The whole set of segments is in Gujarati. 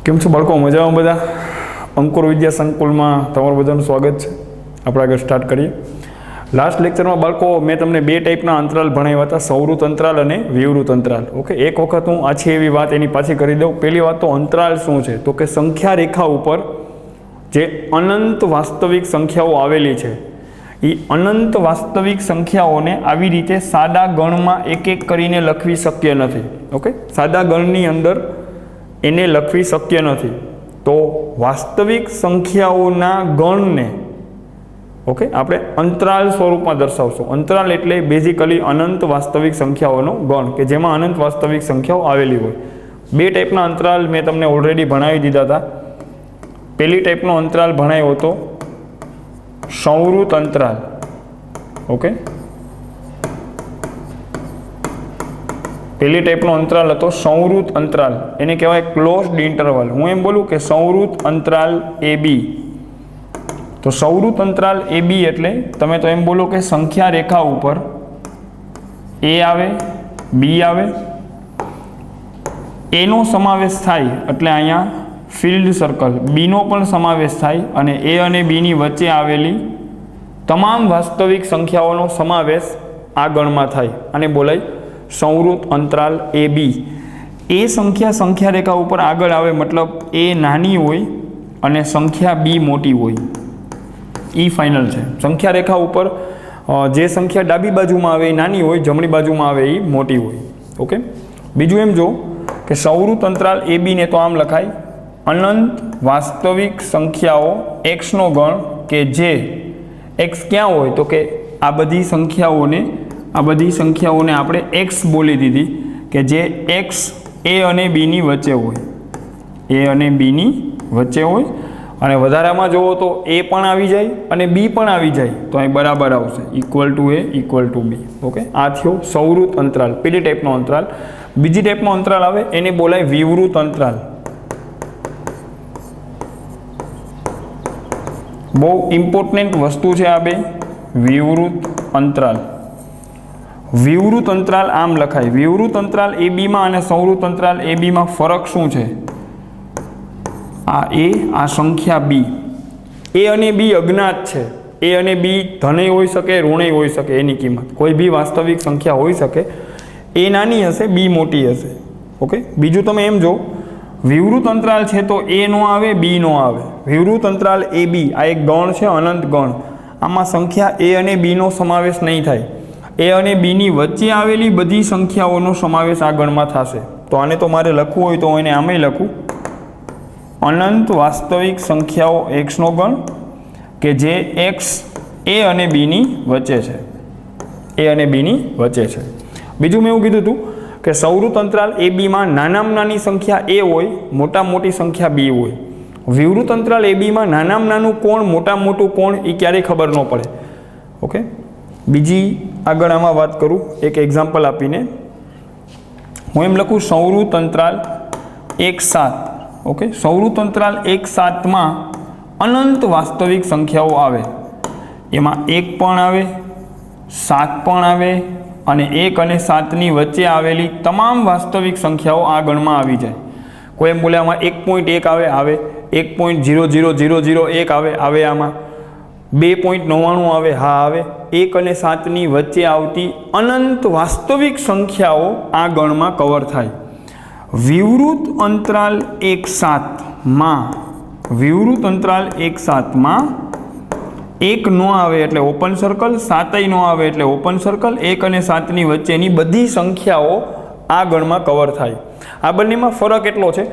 કેમ છો બાળકો? મજામાં બધા? અંકુર વિદ્યા સંકુલમાં તમારું બધાનું સ્વાગત છે. આપણે આગળ સ્ટાર્ટ કરીએ. લાસ્ટ લેક્ચરમાં બાળકો મેં તમને બે ટાઈપના અંતરાલ ભણાવ્યા હતા, સૌરુત અંતરાલ અને વિવૃત અંતરાલ. ઓકે, એક વખત હું આછી એવી વાત એની પાછી કરી દઉં. પહેલી વાત તો અંતરાલ શું છે, તો કે સંખ્યા રેખા ઉપર જે અનંત વાસ્તવિક સંખ્યાઓ આવેલી છે એ અનંત વાસ્તવિક સંખ્યાઓને આવી રીતે સાદા ગણમાં એક એક કરીને લખવી શક્ય નથી. ઓકે, સાદા ગણની અંદર એને લખવી શક્ય નથી. તો વાસ્તવિક સંખ્યાઓના ગણને ઓકે આપણે અંતરાલ સ્વરૂપમાં દર્શાવશું. અંતરાલ એટલે બેઝિકલી અનંત વાસ્તવિક સંખ્યાઓનો ગણ કે જેમાં અનંત વાસ્તવિક સંખ્યાઓ આવેલી હોય. બે ટાઈપના અંતરાલ મેં તમને ઓલરેડી ભણાવી દીધા હતા. પહેલી ટાઈપનો અંતરાલ ભણાવ્યો હતો સૌરુત અંતરાલ. ઓકે, પહેલી ટાઈપનો અંતરાલ હતો સૌરુત અંતરાલ. એને કહેવાય ક્લોઝડ ઇન્ટરવલ. હું એમ બોલું કે સૌરુત અંતરાલ એ બી. તો સૌરુત અંતરાલ એ બી એટલે તમે તો એમ બોલો કે સંખ્યા રેખા ઉપર એ આવે, બી આવે, એનો સમાવેશ થાય એટલે અહીંયા ફિલ્ડ સર્કલ, બીનો પણ સમાવેશ થાય અને એ અને બીની વચ્ચે આવેલી તમામ વાસ્તવિક સંખ્યાઓનો સમાવેશ આ ગણમાં થાય અને બોલાય સૌરુત અંતરાલ એ બી. એ સંખ્યા રેખા ઉપર આગળ આવે મતલબ એ નાની હોય અને સંખ્યા બી મોટી હોય. એ ફાઇનલ છે. સંખ્યા રેખા ઉપર જે સંખ્યા ડાબી બાજુમાં આવે એ નાની હોય, જમણી બાજુમાં આવે એ મોટી હોય. ઓકે, બીજું એમ જો કે સૌરુત અંતરાલ એ બીને તો આમ લખાય અનંત વાસ્તવિક સંખ્યાઓ એક્સનો ગણ કે જે એક્સ ક્યાં હોય તો કે આ બધી સંખ્યાઓને આપણે એક્સ બોલી દીધી કે જે એક્સ એ અને બીની વચ્ચે હોય. એ અને બીની વચ્ચે હોય અને વધારામાં જુઓ તો એ પણ આવી જાય અને બી પણ આવી જાય તો અહીં બરાબર આવશે, equal to A equal to B. Okay, આ થયો સૌરુત અંતરાલ, પેલી ટાઈપનો અંતરાલ. બીજી ટાઈપનો અંતરાલ આવે એને બોલાય વિવૃત અંતરાલ. બહુ ઇમ્પોર્ટન્ટ વસ્તુ છે આ બે, વિવૃત અંતરાલ. વિવૃત અંતરાલ આમ લખાય. વિવૃત અંતરાલ એ બીમાં અને સૌરુત અંતરાલ એ બીમાં ફરક શું છે? આ એ, આ સંખ્યા બી. એ અને બી અજ્ઞાત છે. એ અને બી ધને હોઈ શકે, ઋણે હોઈ શકે. એની કિંમત કોઈ બી વાસ્તવિક સંખ્યા હોઈ શકે. એ નાની હશે, બી મોટી હશે. ઓકે, બીજું તમે એમ જો વિવૃત અંતરાલ છે તો એ નો આવે, બી નો આવે. વિવૃત અંતરાલ એ બી આ એક ગણ છે, અનંત ગણ. આમાં સંખ્યા એ અને બીનો સમાવેશ નહીં થાય. એ અને બીની વચ્ચે આવેલી બધી સંખ્યાઓનો સમાવેશ આ ગણમાં થશે. તો આને તો મારે લખવું હોય તો એને આમે લખું અનંત વાસ્તવિક સંખ્યાઓ એક્સનો ગણ કે જે એક્સ એ અને બીની વચ્ચે છે. એ અને બીની વચ્ચે છે. બીજું મેં એવું કીધું હતું કે સૌરુત અંતરાલ એ બીમાં નાનામાં નાની સંખ્યા એ હોય, મોટામાં મોટી સંખ્યા બી હોય. વિવૃત અંતરાલ એ બીમાં નાનામાં નાનું કોણ, મોટામાં મોટું કોણ એ ક્યારેય ખબર ન પડે. ઓકે, બીજી આગળ આમાં વાત કરું એક એક્ઝામ્પલ આપીને. હું એમ લખું સૌરુત અંતરાલ 1-7. ઓકે, સૌરુત અંતરાલ 1-7માં અનંત વાસ્તવિક સંખ્યાઓ આવે. એમાં 1 પણ આવે, 7 પણ આવે અને 1 અને 7ની વચ્ચે આવેલી તમામ વાસ્તવિક સંખ્યાઓ આ ગણમાં આવી જાય. કોઈ એમ બોલે આમાં 1.1 આવે, 1.00001 આવે, આમાં 2.99 આવે, હા આવે. 1 અને 7ની વચ્ચે આવતી અનંત વાસ્તવિક સંખ્યાઓ આ ગણમાં કવર થાય. વિવૃત અંતરાલ 1-7માં એક નો આવે એટલે ઓપન સર્કલ, 7 નો આવે એટલે ઓપન સર્કલ. 1 અને 7ની વચ્ચેની બધી સંખ્યાઓ આ ગણમાં કવર થાય. આ બંનેમાં ફરક એટલો છે,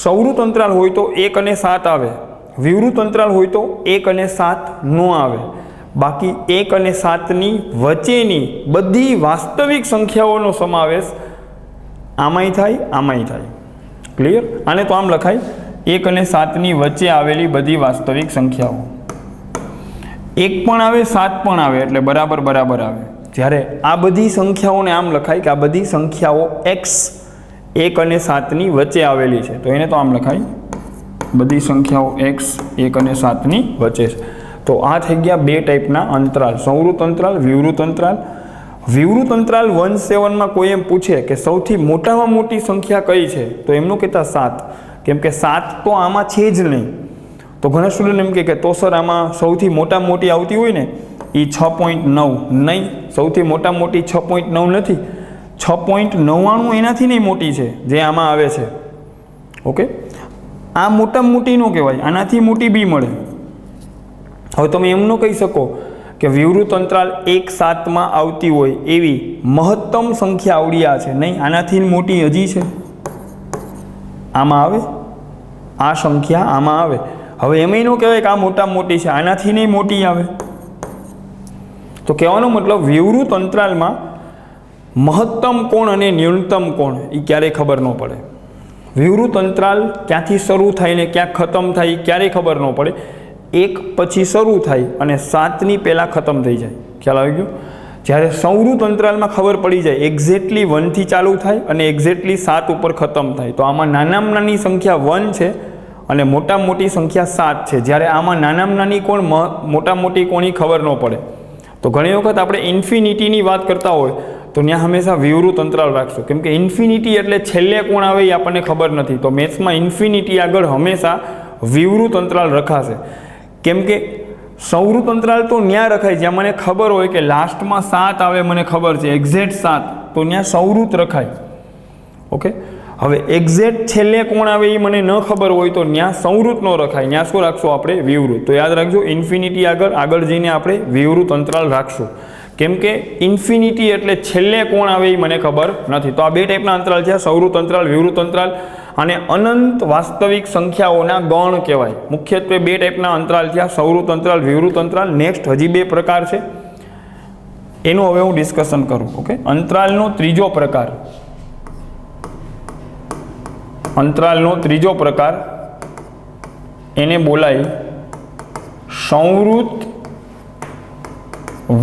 સૌરુત અંતરાલ હોય તો 1 અને 7 આવે, વિવૃત અંતરાલ હોય તો 1 અને 7 નો આવે. બાકી 1 અને 7ની વચ્ચેની બધી વાસ્તવિક સંખ્યાઓનો સમાવેશ આમાંય થાય, આમાંય થાય. ક્લિયર? આને તો આમ લખાય 1 અને 7ની વચ્ચે આવેલી બધી વાસ્તવિક સંખ્યાઓ. 1 પણ આવે, 7 પણ આવે એટલે બરાબર બરાબર આવે. જ્યારે આ બધી સંખ્યાઓને આમ લખાય કે આ બધી સંખ્યાઓ એક્સ 1 અને 7ની વચ્ચે આવેલી છે તો એને તો આમ લખાય બધી સંખ્યાઓ એક્સ 1 અને 7ની વચ્ચે છે. તો આ થઈ ગયા બે ટાઈપના અંતરાલ, સૌરુત અંતરાલ, વિવૃત અંતરાલ. વિવૃત અંતરાલ 1-7 માં કોઈ એમ પૂછે કે સૌથી મોટામાં મોટી સંખ્યા કઈ છે તો એમનું કહેતા 7, કેમ કે 7 તો આમાં છે જ નહીં. તો ઘણા સ્ટુડન્ટ એમ કે તો સર આમાં સૌથી મોટામાં મોટી આવતી હોય ને એ 6.9. નહીં, સૌથી મોટામાં મોટી 6.9 નથી, 6.99 એનાથી નહીં મોટી છે જે આમાં આવે છે. ઓકે, આ મોટામાં મોટી ન કહેવાય, આનાથી મોટી બી મળે. હવે તમે એમ ન કહી શકો કે વિવૃત અંતરાલ 1/7 આવતી હોય એવી મહત્તમ સંખ્યા આવડી આ છે. નહીં, આનાથી મોટી હજી છે, આમાં આવે, આ સંખ્યા આમાં આવે. હવે એમ ન કહેવાય કે આ મોટામાં મોટી છે, આનાથી નહીં મોટી આવે. તો કહેવાનો મતલબ વિવૃત અંતરાલમાં મહત્તમ કોણ અને ન્યૂનતમ કોણ એ ક્યારેય ખબર ન પડે. વિવૃત અંતરાલ ક્યાંથી શરૂ થાય ને ક્યાં ખતમ થાય એ ક્યારેય ખબર ન પડે. 1 પછી શરૂ થાય અને 7ની પહેલાં ખતમ થઈ જાય. ખ્યાલ આવી ગયો? જ્યારે સંવૃત અંતરાલમાં ખબર પડી જાય એક્ઝેક્ટલી 1થી ચાલુ થાય અને એક્ઝેક્ટલી 7 ઉપર ખતમ થાય. તો આમાં નાનામાં નાની સંખ્યા 1 છે અને મોટામાં મોટી સંખ્યા 7 છે. જ્યારે આમાં નાનામાં નાની કોણ મોટામાં મોટી કોની ખબર ન પડે. તો ઘણી વખત આપણે ઇન્ફિનિટીની વાત કરતા હોય તો ત્યાં હંમેશા વિવૃત અંતરાલ રાખશું, કેમ કે ઇન્ફિનિટી એટલે છેલ્લે કોણ આવે એ આપણને ખબર નથી. તો મેથ્સમાં ઇન્ફિનિટી આગળ હંમેશા વિવૃત અંતરાલ રખાશે. કેમ કે સંવૃત અંતરાલ તો ત્યાં રખાય જ્યાં મને ખબર હોય કે લાસ્ટમાં 7 આવે, મને ખબર છે એક્ઝેક્ટ 7, તો ત્યાં સંવૃત રખાય. ઓકે, હવે એક્ઝેક્ટ છેલ્લે કોણ આવે એ મને ન ખબર હોય તો ત્યાં સંવૃત ન રખાય, ત્યાં શું રાખશું આપણે? વિવૃત. તો યાદ રાખજો, ઇન્ફિનિટી આગળ જઈને આપણે વિવૃત અંતરાલ રાખશું. કેમ કે ઇન્ફિનિટી એટલે છેલ્લે કોણ આવે એ મને ખબર નથી. તો આ બે ટાઈપના અંતરાલ છે, સંવૃત અંતરાલ, વિવૃત અંતરાલ. અને અનંત વાસ્તવિક સંખ્યાઓના ગણ કહેવાય. મુખ્યત્વે બે ટાઈપના અંતરાલ છે, સંવૃત અંતરાલ, વિવૃત અંતરાલ. નેક્સ્ટ હજી 2 પ્રકાર છે, એનું હવે હું ડિસ્કશન કરું. ઓકે, અંતરાલનો ત્રીજો પ્રકાર, અંતરાલનો ત્રીજો પ્રકાર એને બોલાય સંવૃત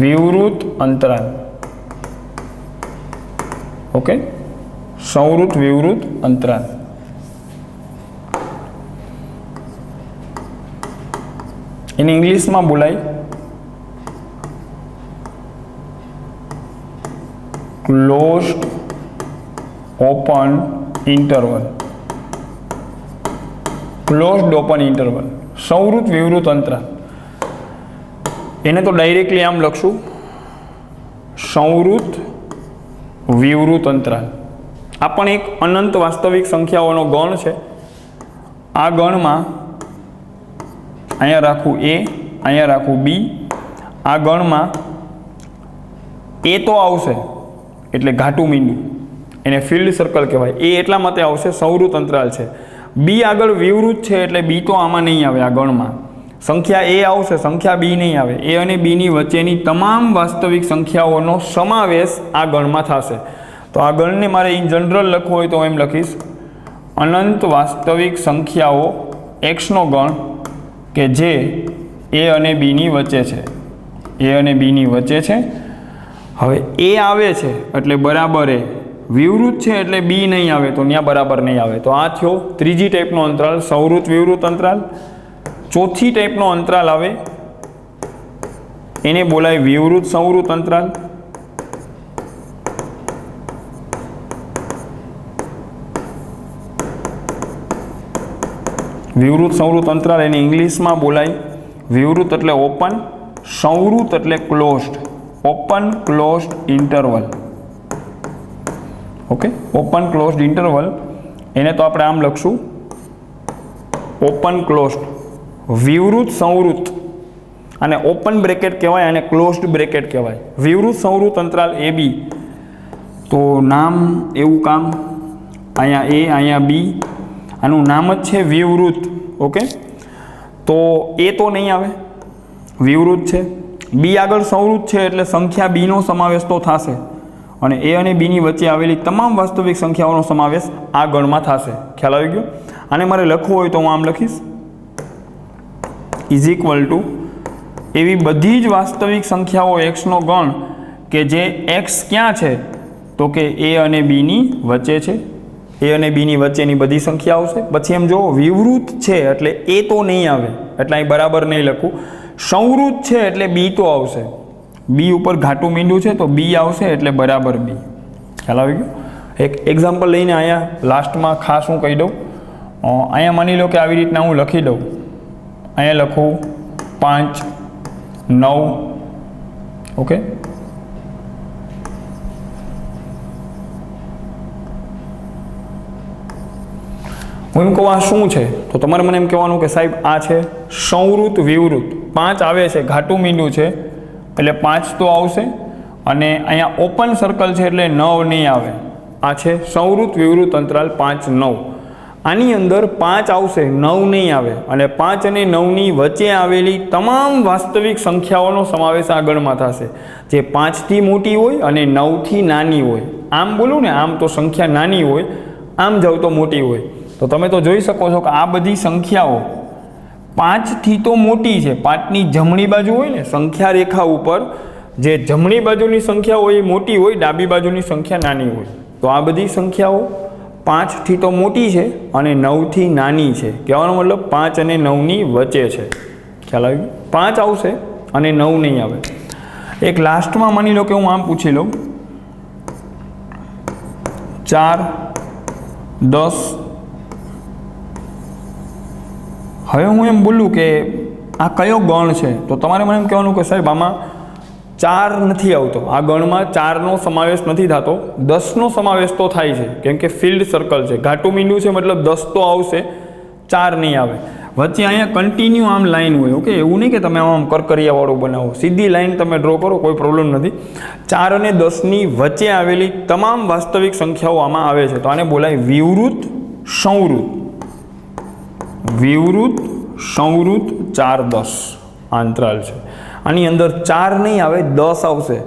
વિવૃત અંતરાલ. ઓકે, સંવૃત વિવૃત અંતરાલ. એને ઇંગ્લિશમાં બોલાય closed open interval. Closed open interval, સંવૃત વિવૃત અંતરાલ. એને તો ડાયરેક્ટલી આમ લખશું, સંવૃત વિવૃત અંતરાલ. આ પણ એક અનંત વાસ્તવિક સંખ્યાઓનો ગણ છે. આ ગણમાં અહીંયા રાખું A, અહીંયા રાખું B. આ ગણમાં A તો આવશે એટલે ઘાટું મીંડું, એને ફિલ્ડ સર્કલ કહેવાય. A એટલા માટે આવશે, સંવૃત અંતરાલ છે. B આગળ વિવૃત છે એટલે B તો આમાં નહીં આવે. આ ગણમાં સંખ્યા A આવશે, સંખ્યા B નહીં આવે. A અને B ની વચ્ચેની તમામ વાસ્તવિક સંખ્યાઓનો સમાવેશ આ ગણમાં થશે. તો આ ગણને મારે ઇન જનરલ લખવું હોય તો એમ લખીશ અનંત વાસ્તવિક સંખ્યાઓ Xનો ગણ કે જે A અને B ની વચ્ચે છે. A અને B ની વચ્ચે છે. હવે A આવે છે એટલે બરાબર A, વિવૃત છે એટલે B નહીં આવે તો ત્યાં બરાબર નહીં આવે. તો આ થયો ત્રીજી ટાઈપનો અંતરાલ, સંવૃત વિવૃત અંતરાલ. ચોથી ટાઈપનો અંતરાલ આવે એને બોલાય વિવૃત સંવૃત અંતરાલ. વિવૃત સંવૃત અંતરાલ એને ઇંગ્લિશમાં બોલાય વિવૃત એટલે ઓપન, સંવૃત એટલે closed. Open closed interval. Okay, open closed interval. એને તો આપણે આમ લખશું ઓપન ક્લોઝડ. વિવૃત સંવૃત, અને ઓપન બ્રેકેટ કહેવાય અને ક્લોઝડ બ્રેકેટ કહેવાય. વિવૃત સંવૃત અંતરાલ AB. તો નામ એવું કામ, અહીંયા A, અહીંયા B. આનું નામ જ છે વિવૃત. ઓકે, તો A તો નહીં આવે, વિવૃત છે. B આગળ સંવૃત છે એટલે સંખ્યા B નો સમાવેશ તો થશે, અને A અને B ની વચ્ચે આવેલી તમામ વાસ્તવિક સંખ્યાઓનો સમાવેશ આ ગણમાં થશે. ખ્યાલ આવી ગયો? આને મારે લખવું હોય તો હું આમ લખીશ ઇઝ ઇક્વલ ટુ એવી બધી જ વાસ્તવિક સંખ્યાઓ Xનો ગણ કે જે X ક્યાં છે તો કે A અને B ની વચ્ચે છે. A અને B ની વચ્ચેની બધી સંખ્યા આવશે. પછી એમ જો વિવૃત છે એટલે A તો નહીં આવે, એટલે અહીં બરાબર નહીં લખું. સંવૃત છે એટલે B તો આવશે, B ઉપર ઘાટું મીંડું છે તો B આવશે એટલે બરાબર B. ખ્યાલ આવી ગયો? એક એક્ઝામ્પલ લઈને અહીંયા લાસ્ટમાં ખાસ હું કહી દઉં. અહીંયા માની લો કે આવી રીતના હું લખી દઉં, અહીંયા લખું 5 9, ઓકે. હું એમ કહું આ શું છે, તો તમારે મને એમ કહેવાનું કે સાહેબ આ છે સંવૃત વિવૃત. 5 આવે છે, ઘાટું મીંડું છે એટલે 5 તો આવશે, અને અહીંયા ઓપન સર્કલ છે એટલે 9 નહીં આવે. આ છે સંવૃત વિવૃત અંતરાલ 5 9. આની અંદર 5 આવશે, 9 નહીં આવે, અને 5 અને 9ની વચ્ચે આવેલી તમામ વાસ્તવિક સંખ્યાઓનો સમાવેશ આગળમાં થશે, જે 5થી મોટી હોય અને 9થી નાની હોય. આમ બોલું ને, આમ તો સંખ્યા નાની હોય, આમ જાવ તો મોટી હોય. તો તમે તો જોઈ શકો છો કે આ બધી સંખ્યાઓ 5થી તો મોટી છે. 5ની જમણી બાજુ હોય ને, સંખ્યા રેખા ઉપર જે જમણી બાજુની સંખ્યા હોય એ મોટી હોય, ડાબી બાજુની સંખ્યા નાની હોય. તો આ બધી સંખ્યાઓ 5થી તો મોટી છે અને 9થી નાની છે. કહેવાનો મતલબ 5 અને 9ની વચ્ચે છે. ખ્યાલ આવી ગયો? 5 આવશે અને 9 નહીં આવે. એક લાસ્ટમાં માની લો કે હું આમ પૂછી લઉં, 4 10. હવે હું એમ બોલું કે આ કયો ગણ છે, તો તમારે મને એમ કહેવાનું કે સાહેબ આમાં 4 નથી આવતો, આ ગણમાં 4નો સમાવેશ નથી થતો, 10નો સમાવેશ તો થાય છે, કેમ કે ફિલ્ડ સર્કલ છે, ઘાટું મીંડું છે, મતલબ 10 તો આવશે, 4 નહીં આવે. વચ્ચે અહીંયા કન્ટિન્યુ આમ લાઈન હોય, ઓકે. એવું નહીં કે તમે આમ કરકરિયાવાળું બનાવો, સીધી લાઈન તમે ડ્રો કરો, કોઈ પ્રોબ્લેમ નથી. 4 અને 10ની વચ્ચે આવેલી તમામ વાસ્તવિક સંખ્યાઓ આમાં આવે છે, તો આને બોલાય વિવૃત સંવૃત. વિવૃત સંવૃત 4 10 અંતરાલ છે. આની અંદર 4 નહીં આવે, 10 આવશે,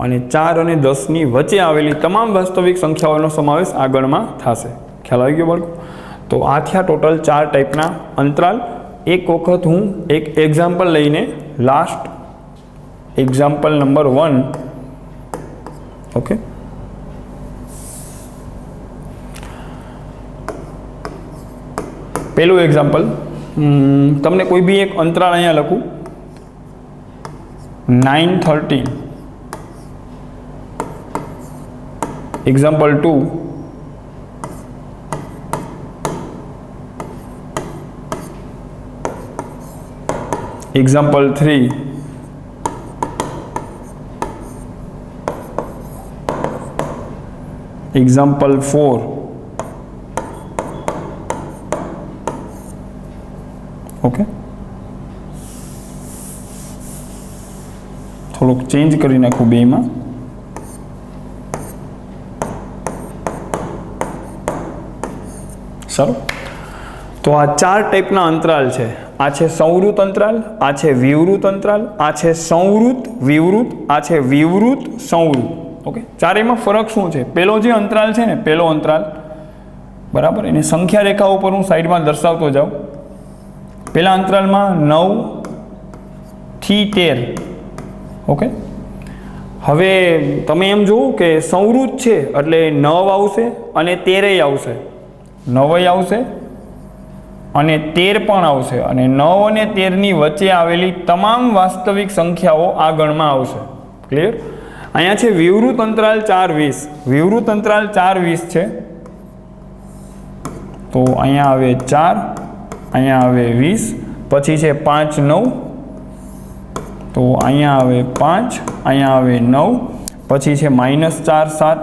અને 4 અને 10ની વચ્ચે આવેલી તમામ વાસ્તવિક સંખ્યાઓનો સમાવેશ આગળમાં થશે. ખ્યાલ આવી ગયો બાળકો? તો આ થયા ટોટલ 4 ટાઈપના અંતરાલ. એક વખત હું એક એક્ઝામ્પલ લઈને, લાસ્ટ એક્ઝામ્પલ નંબર 1, ઓકે. પહેલું એક્ઝામ્પલ, તમને કોઈ બી એક અંતરાળ અહીંયા લખું, 9 13. Example 2, example 3, example 4, okay. થોડુંક ચેન્જ કરી નાખું બેમાં. સારું. તો આ 4 ટાઈપના અંતરાલ છે. આ છે સંવૃત અંતરાલ, આ છે વિવૃત અંતરાલ, આ છે સંવૃત વિવૃત, આ છે વિવૃત સંવૃત, ઓકે. ચારેયમાં ફરક શું છે? પેલો જે અંતરાલ છે ને, પેલો અંતરાલ, બરાબર, એની સંખ્યા રેખા ઉપર હું સાઈડમાં દર્શાવતો જાઉં. પેલા અંતરાલમાં 9 થી 13, ઓકે. હવે તમે એમ જુઓ કે સંવૃત છે એટલે 9 આવશે અને 13 આવશે, 9 આવશે અને 13 પણ આવશે, અને 9 અને 13ની વચ્ચે આવેલી તમામ વાસ્તવિક સંખ્યાઓ આ ગણમાં આવશે. ક્લિયર? અહીંયા છે વિવૃત અંતરાલ 4 20. વિવૃત અંતરાલ 4 20 છે, તો અહીંયા આવે 4, અહીંયા આવે 20, પછી છે 5 9, તો અહીંયા આવે 5, અહીંયા આવે 9, પછી છે -4 7,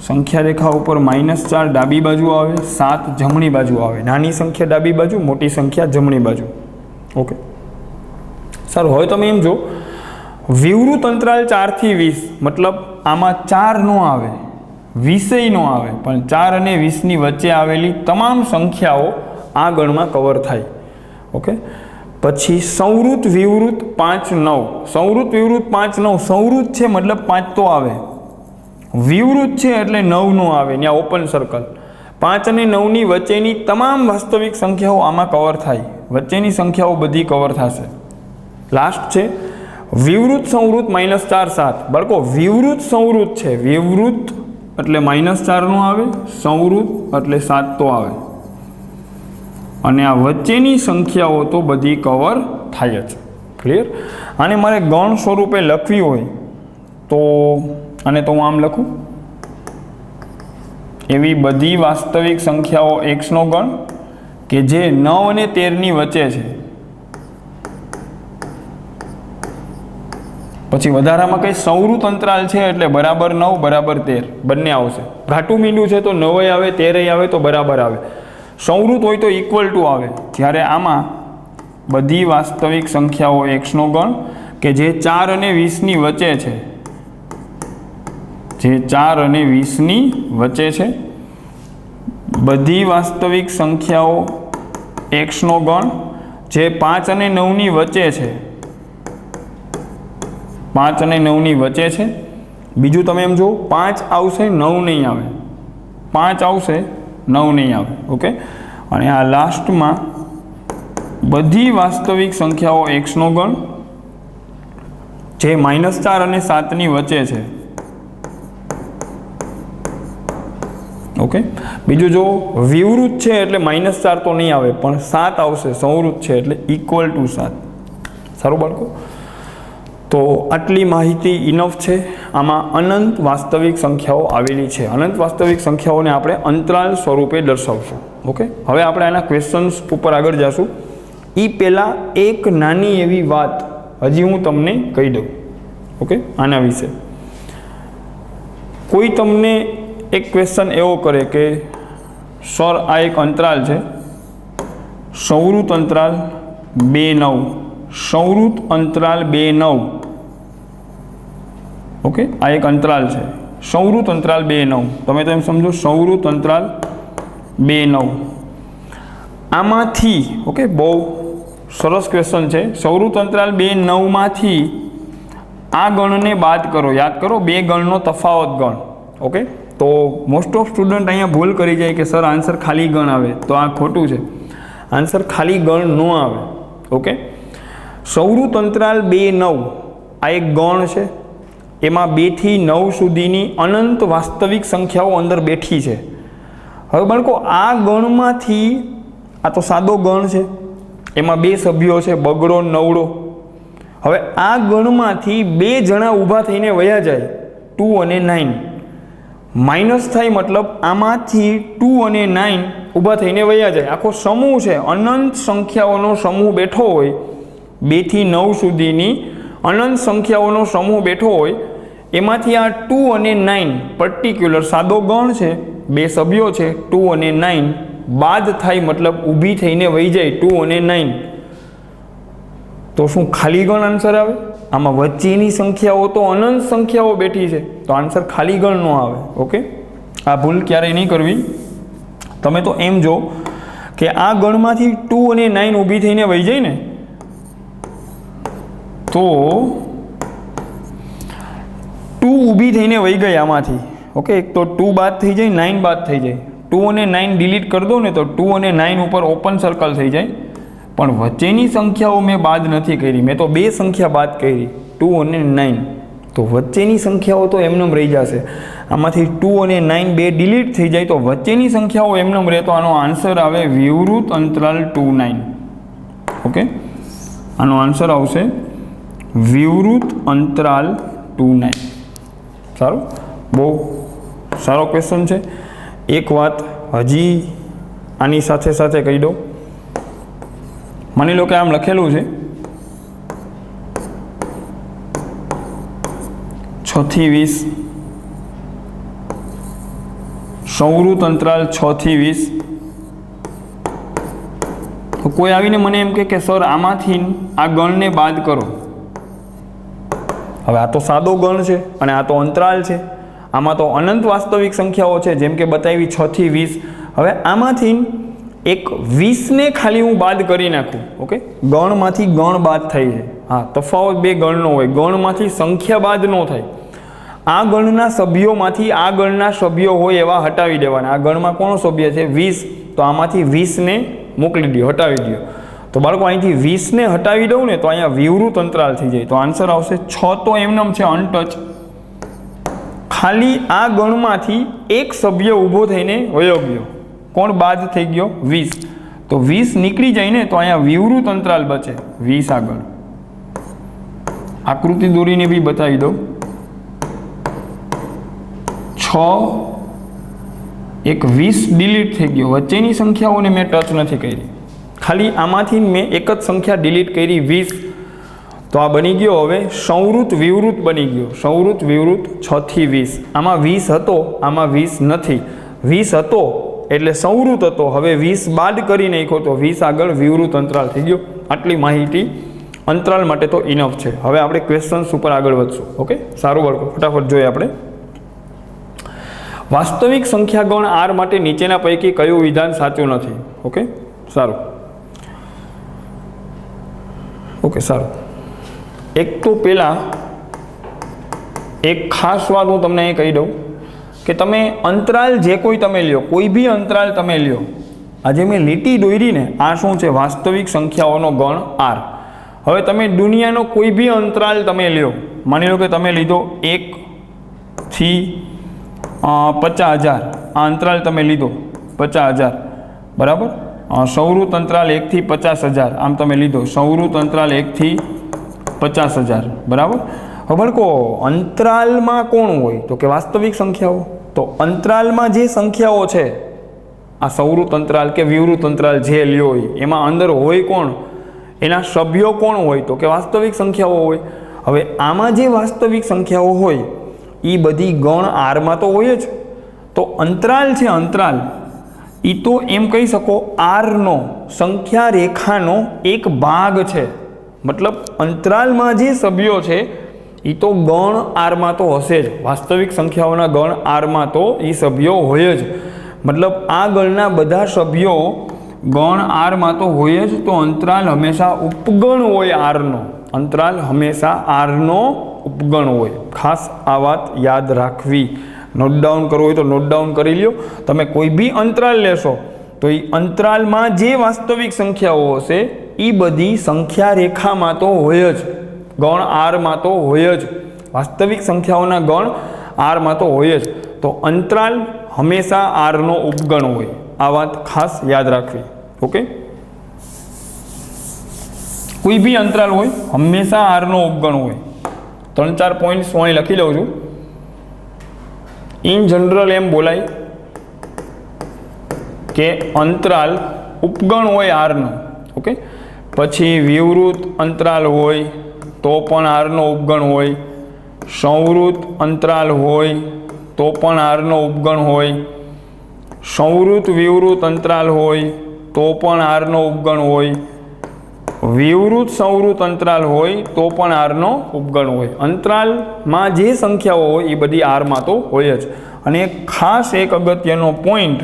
સંખ્યા રેખા ઉપર -4 ડાબી બાજુ આવે, 7 જમણી બાજુ આવે. નાની સંખ્યા ડાબી બાજુ, મોટી સંખ્યા જમણી બાજુ, ઓકે. સારું. હવે તમે એમ જો, વિવૃત અંતરાલ 4 થી 20, મતલબ આમાં 4 નો આવે, 20 નો આવે, પણ 4 અને 20ની વચ્ચે આવેલી તમામ સંખ્યાઓ આ ગણમાં કવર થાય, ઓકે. પછી સંવૃત વિવૃત 5 9. સંવૃત વિવૃત 5 9, સંવૃત છે મતલબ 5 તો આવે, વિવૃત છે એટલે 9 નો આવે, ત્યાં ઓપન સર્કલ. 5 અને 9ની વચ્ચેની તમામ વાસ્તવિક સંખ્યાઓ આમાં કવર થાય, વચ્ચેની સંખ્યાઓ બધી કવર થશે. લાસ્ટ છે વિવૃત સંવૃત -4 7. બાળકો વિવૃત સંવૃત છે, વિવૃત એટલે -4 નો આવે, સંવૃત એટલે 7 તો આવે, અને આ વચ્ચેની સંખ્યાઓ તો બધી કવર થાય જ. ક્લિયર? આને મારે ગણ સ્વરૂપે લખવી હોય તો આને તો હું આમ લખું, એવી બધી વાસ્તવિક સંખ્યાઓ x નો ગણ કે જે 9 અને 13ની વચ્ચે છે. પછી વધારામાં કંઈ સંવૃત અંતરાલ છે એટલે બરાબર 9 બરાબર 13 બંને આવશે. ઘાટું મીંડું છે તો 9 આવે 13 આવે તો બરાબર આવે. સંવૃત હોય તો ઇક્વલ ટુ આવે. જ્યારે આમાં બધી વાસ્તવિક સંખ્યાઓ એક્સનો ગણ કે જે 4 અને 20ની વચ્ચે છે, જે 4 અને 20ની વચ્ચે છે, બધી વાસ્તવિક સંખ્યાઓ એક્સનો ગણ જે 5 અને 9ની વચ્ચે છે, 5 અને 9ની વચ્ચે છે. બીજું તમે એમ જુઓ, 5 આવશે 9 નહીં આવે, 5 આવશે 9 નહીં આવે. ઓકે. અને આ લાસ્ટમાં બધી વાસ્તવિક સંખ્યાઓ એક્સનો ગણ જે -4 અને 7ની વચ્ચે છે. ઓકે. બીજું જો વિવૃત છે એટલે -4 તો નહીં આવે પણ 7 આવશે, સંવૃત છે એટલે ઇક્વલ ટુ 7. સારું બાળકો, તો આટલી માહિતી ઇનફ છે. આમાં અનંત વાસ્તવિક સંખ્યાઓ આવેલી છે. અનંત વાસ્તવિક સંખ્યાઓને આપણે અંતરાલ સ્વરૂપે દર્શાવશું. ઓકે. હવે આપણે આના ક્વેશ્ચન્સ ઉપર આગળ જઈશું. એ પહેલાં એક નાની એવી વાત હજી હું તમને કહી દઉં. ઓકે. આના વિશે કોઈ તમને એક ક્વેશ્ચન એવો કરે કે સર આ એક અંતરાલ છે, સંવૃત અંતરાલ 2 9, સંવૃત અંતરાલ 2 9. ઓકે. આ એક અંતરાલ છે, સંવૃત અંતરાલ 2 9. તમે તો એમ સમજો સંવૃત અંતરાલ 2 9. આમાંથી ઓકે, બહુ સરસ ક્વેશ્ચન છે. સંવૃત અંતરાલ 2 9માંથી આ ગણને બાદ કરો. યાદ કરો, બે ગણનો તફાવત ગણ. ઓકે. તો મોસ્ટ ઓફ સ્ટુડન્ટ અહીંયા ભૂલ કરી જાય કે સર આન્સર ખાલી ગણ આવે, તો આ ખોટું છે. આન્સર ખાલી ગણ ન આવે. ઓકે. સંવૃત અંતરાલ 2 9 આ એક ગણ છે. એમાં 2 થી 9 સુધીની અનંત વાસ્તવિક સંખ્યાઓ અંદર બેઠી છે. હવે બાળકો આ ગણમાંથી, આ તો સાદો ગણ છે, એમાં 2 સભ્યો છે, બગડો નવડો. હવે આ ગણમાંથી 2 જણા ઊભા થઈને વયા જાય, 2 અને 9. માઇનસ થાય મતલબ આમાંથી 2 અને 9 ઊભા થઈને વયા જાય. આખો સમૂહ છે, અનંત સંખ્યાઓનો સમૂહ બેઠો હોય, 2 થી 9 સુધીની અનંત સંખ્યાઓનો સમૂહ બેઠો હોય, એમાંથી આ 2 અને 9 પર્ટિક્યુલર સાદો ગણ છે, 2 સભ્યો છે, 2 અને 9 બાદ થાય મતલબ ઊભી થઈને વહી જાય 2 અને 9. તો શું ખાલી ગણ આન્સર આવે? આમાં વચ્ચેની સંખ્યાઓ તો અનંત સંખ્યાઓ બેઠી છે, તો આન્સર ખાલી ગણ ન આવે. ઓકે. આ ભૂલ ક્યારેય નહીં કરવી. તમે તો એમ જો કે આ ગણમાંથી 2 અને 9 ઊભી થઈને વહી જાય ને, તો 2 ઊભી થઈને વહી ગઈ આમાંથી. ઓકે. એક તો 2 બાદ થઈ જાય, 9 બાદ થઈ જાય. 2 અને 9 ડિલીટ કરી દો ને તો 2 અને 9 ઉપર ઓપન સર્કલ થઈ જાય. પણ વચ્ચેની સંખ્યાઓ મેં બાદ નથી કરી, મેં તો 2 સંખ્યા બાદ કરી, 2 અને 9. તો વચ્ચેની સંખ્યાઓ તો એમનેમ રહી જશે. આમાંથી 2 અને 9 2 ડિલીટ થઈ જાય તો વચ્ચેની સંખ્યાઓ એમનેમ રહે. તો આનો આન્સર આવે વિવૃત અંતરાલ 2 9. ઓકે. આનો આન્સર આવશે વિવૃત અંતરાલ 2 9. સારું, બહુ સારો ક્વેશ્ચન છે. એક વાત હજી આની સાથે સાથે કહી દઉં. માની લો કે આમ લખેલું છે 6 થી 20, સંવૃત અંતરાલ 6 થી 20. તો કોઈ આવીને મને એમ કે સર આમાંથી આ ગણને બાદ કરો. હવે આ તો સાદો ગણ છે અને આ તો અંતરાલ છે. આમાં તો અનંત વાસ્તવિક સંખ્યાઓ છે, જેમ કે બતાવી 6 થી 20. હવે આમાંથી એક 20ને ખાલી હું બાદ કરી નાખું. ઓકે. ગણમાંથી ગણ બાદ થઈ છે. હા, તફાવત બે ગણનો હોય, ગણમાંથી સંખ્યા બાદ ન થાય. આ ગણના સભ્યોમાંથી આ ગણના સભ્યો હોય એવા હટાવી દેવાના. આ ગણમાં કોણ સભ્ય છે? 20. તો આમાંથી 20ને મોકલી દો, હટાવી દો. તો બાળકો અહીંથી 20ને હટાવી દઉં ને તો અહીંયા વિવૃત અંતરાલ થઈ જાય. તો આન્સર આવશે 6 તો એમનેમ છે અનટચ. ખાલી આ ગણમાંથી એક સભ્ય ઊભો થઈને વયો ગયો. કોણ બાદ થઈ ગયો? 20. તો 20 નીકળી જાય ને તો અહીંયા વિવૃત અંતરાલ બચે 20 આગળ. આકૃતિ દોરીને બી બતાવી દઉં. 6 એક 20 ડિલીટ થઈ ગયો, વચ્ચેની સંખ્યાઓને મેં ટચ નથી કરી, ખાલી આમાંથી મેં એક જ સંખ્યા ડિલીટ કરી 20, તો આ બની ગયો હવે સંવૃત વિવૃત બની ગયો, સંવૃત વિવૃત 6 થી 20, આમાં 20 હતો, આમાં 20 નથી, 20 હતો એટલે સંવૃત હતો, હવે 20 બાદ કરી નાખ્યો તો 20 આગળ વિવૃત અંતરાલ થઈ ગયો. આટલી માહિતી અંતરાલ માટે તો ઇનફ છે. હવે આપણે ક્વેશ્ચન્સ ઉપર આગળ વધશું. ઓકે, સારું બાળકો, ફટાફટ જોઈએ આપણે. વાસ્તવિક સંખ્યા ગણ આર માટે નીચેના પૈકી કયું વિધાન સાચું નથી? ઓકે, સારું. ઓકે, સારું. એક તો પહેલાં એક ખાસ વાત હું તમને અહીં કહી દઉં કે તમે અંતરાલ જે કોઈ તમે લ્યો, કોઈ બી અંતરાલ તમે લ્યો, આજે મેં લીટી દોરી ને આ શું છે? વાસ્તવિક સંખ્યાઓનો ગણ આર. હવે તમે દુનિયાનો કોઈ બી અંતરાલ તમે લ્યો, માની લો કે તમે લીધો 1 થી 50,000, આ અંતરાલ તમે લીધો 50,000, બરાબર. સંવૃત અંતરાલ 1 થી 50,000, આમ તમે લીધો સંવૃત અંતરાલ 1 થી 50,000, બરાબર. હવે બાળકો અંતરાલમાં કોણ હોય? તો કે વાસ્તવિક સંખ્યાઓ. તો અંતરાલમાં જે સંખ્યાઓ છે, આ સંવૃત અંતરાલ કે વિવૃત અંતરાલ જે લ્યો હોય, એમાં અંદર હોય કોણ? એના સભ્યો કોણ હોય? તો કે વાસ્તવિક સંખ્યાઓ હોય. હવે આમાં જે વાસ્તવિક સંખ્યાઓ હોય એ બધી ગણ આરમાં તો હોય જ. તો અંતરાલ છે, અંતરાલ એ તો એમ કહી શકો આરનો સંખ્યા રેખાનો એક ભાગ છે. મતલબ અંતરાલમાં જે સભ્યો છે એ તો ગણ આરમાં તો હશે જ, વાસ્તવિક સંખ્યાઓના ગણ આરમાં તો એ સભ્યો હોય જ. મતલબ આ ગણના બધા સભ્યો ગણ આરમાં તો હોય જ. તો અંતરાલ હંમેશા ઉપગણ હોય આરનો, અંતરાલ હંમેશા આરનો ઉપગણ હોય. ખાસ આ વાત યાદ રાખવી. નોટ ડાઉન કરવું હોય તો નોટ ડાઉન કરી લ્યો. તમે કોઈ બી અંતરાલ લેશો તો એ અંતરાલમાં જે વાસ્તવિક સંખ્યાઓ હશે એ બધી સંખ્યા રેખામાં તો હોય જ, ગણ આરમાં તો હોય જ, વાસ્તવિક સંખ્યાઓના ગણ આરમાં તો હોય જ. તો અંતરાલ હંમેશા આરનો ઉપગણ હોય. આ વાત ખાસ યાદ રાખવી. ઓકે, કોઈ બી અંતરાલ હોય હંમેશા આરનો ઉપગણ હોય. 3-4 પોઈન્ટ્સ હું અહીં લખી લઉં છું. ઇન જનરલ એમ બોલાય કે અંતરાલ ઉપગણ હોય આરનો. ઓકે, પછી વિવૃત અંતરાલ હોય તો પણ આરનો ઉપગણ હોય, સંવૃત અંતરાલ હોય તો પણ આરનો ઉપગણ હોય, સંવૃત વિવૃત અંતરાલ હોય તો પણ આરનો ઉપગણ હોય, વિવૃત સંવૃત અંતરાલ હોય તો પણ આરનો ઉપગણ હોય. અંતરાલમાં જે સંખ્યાઓ હોય એ બધી આરમાં તો હોય જ. અને ખાસ એક અગત્યનો પોઈન્ટ,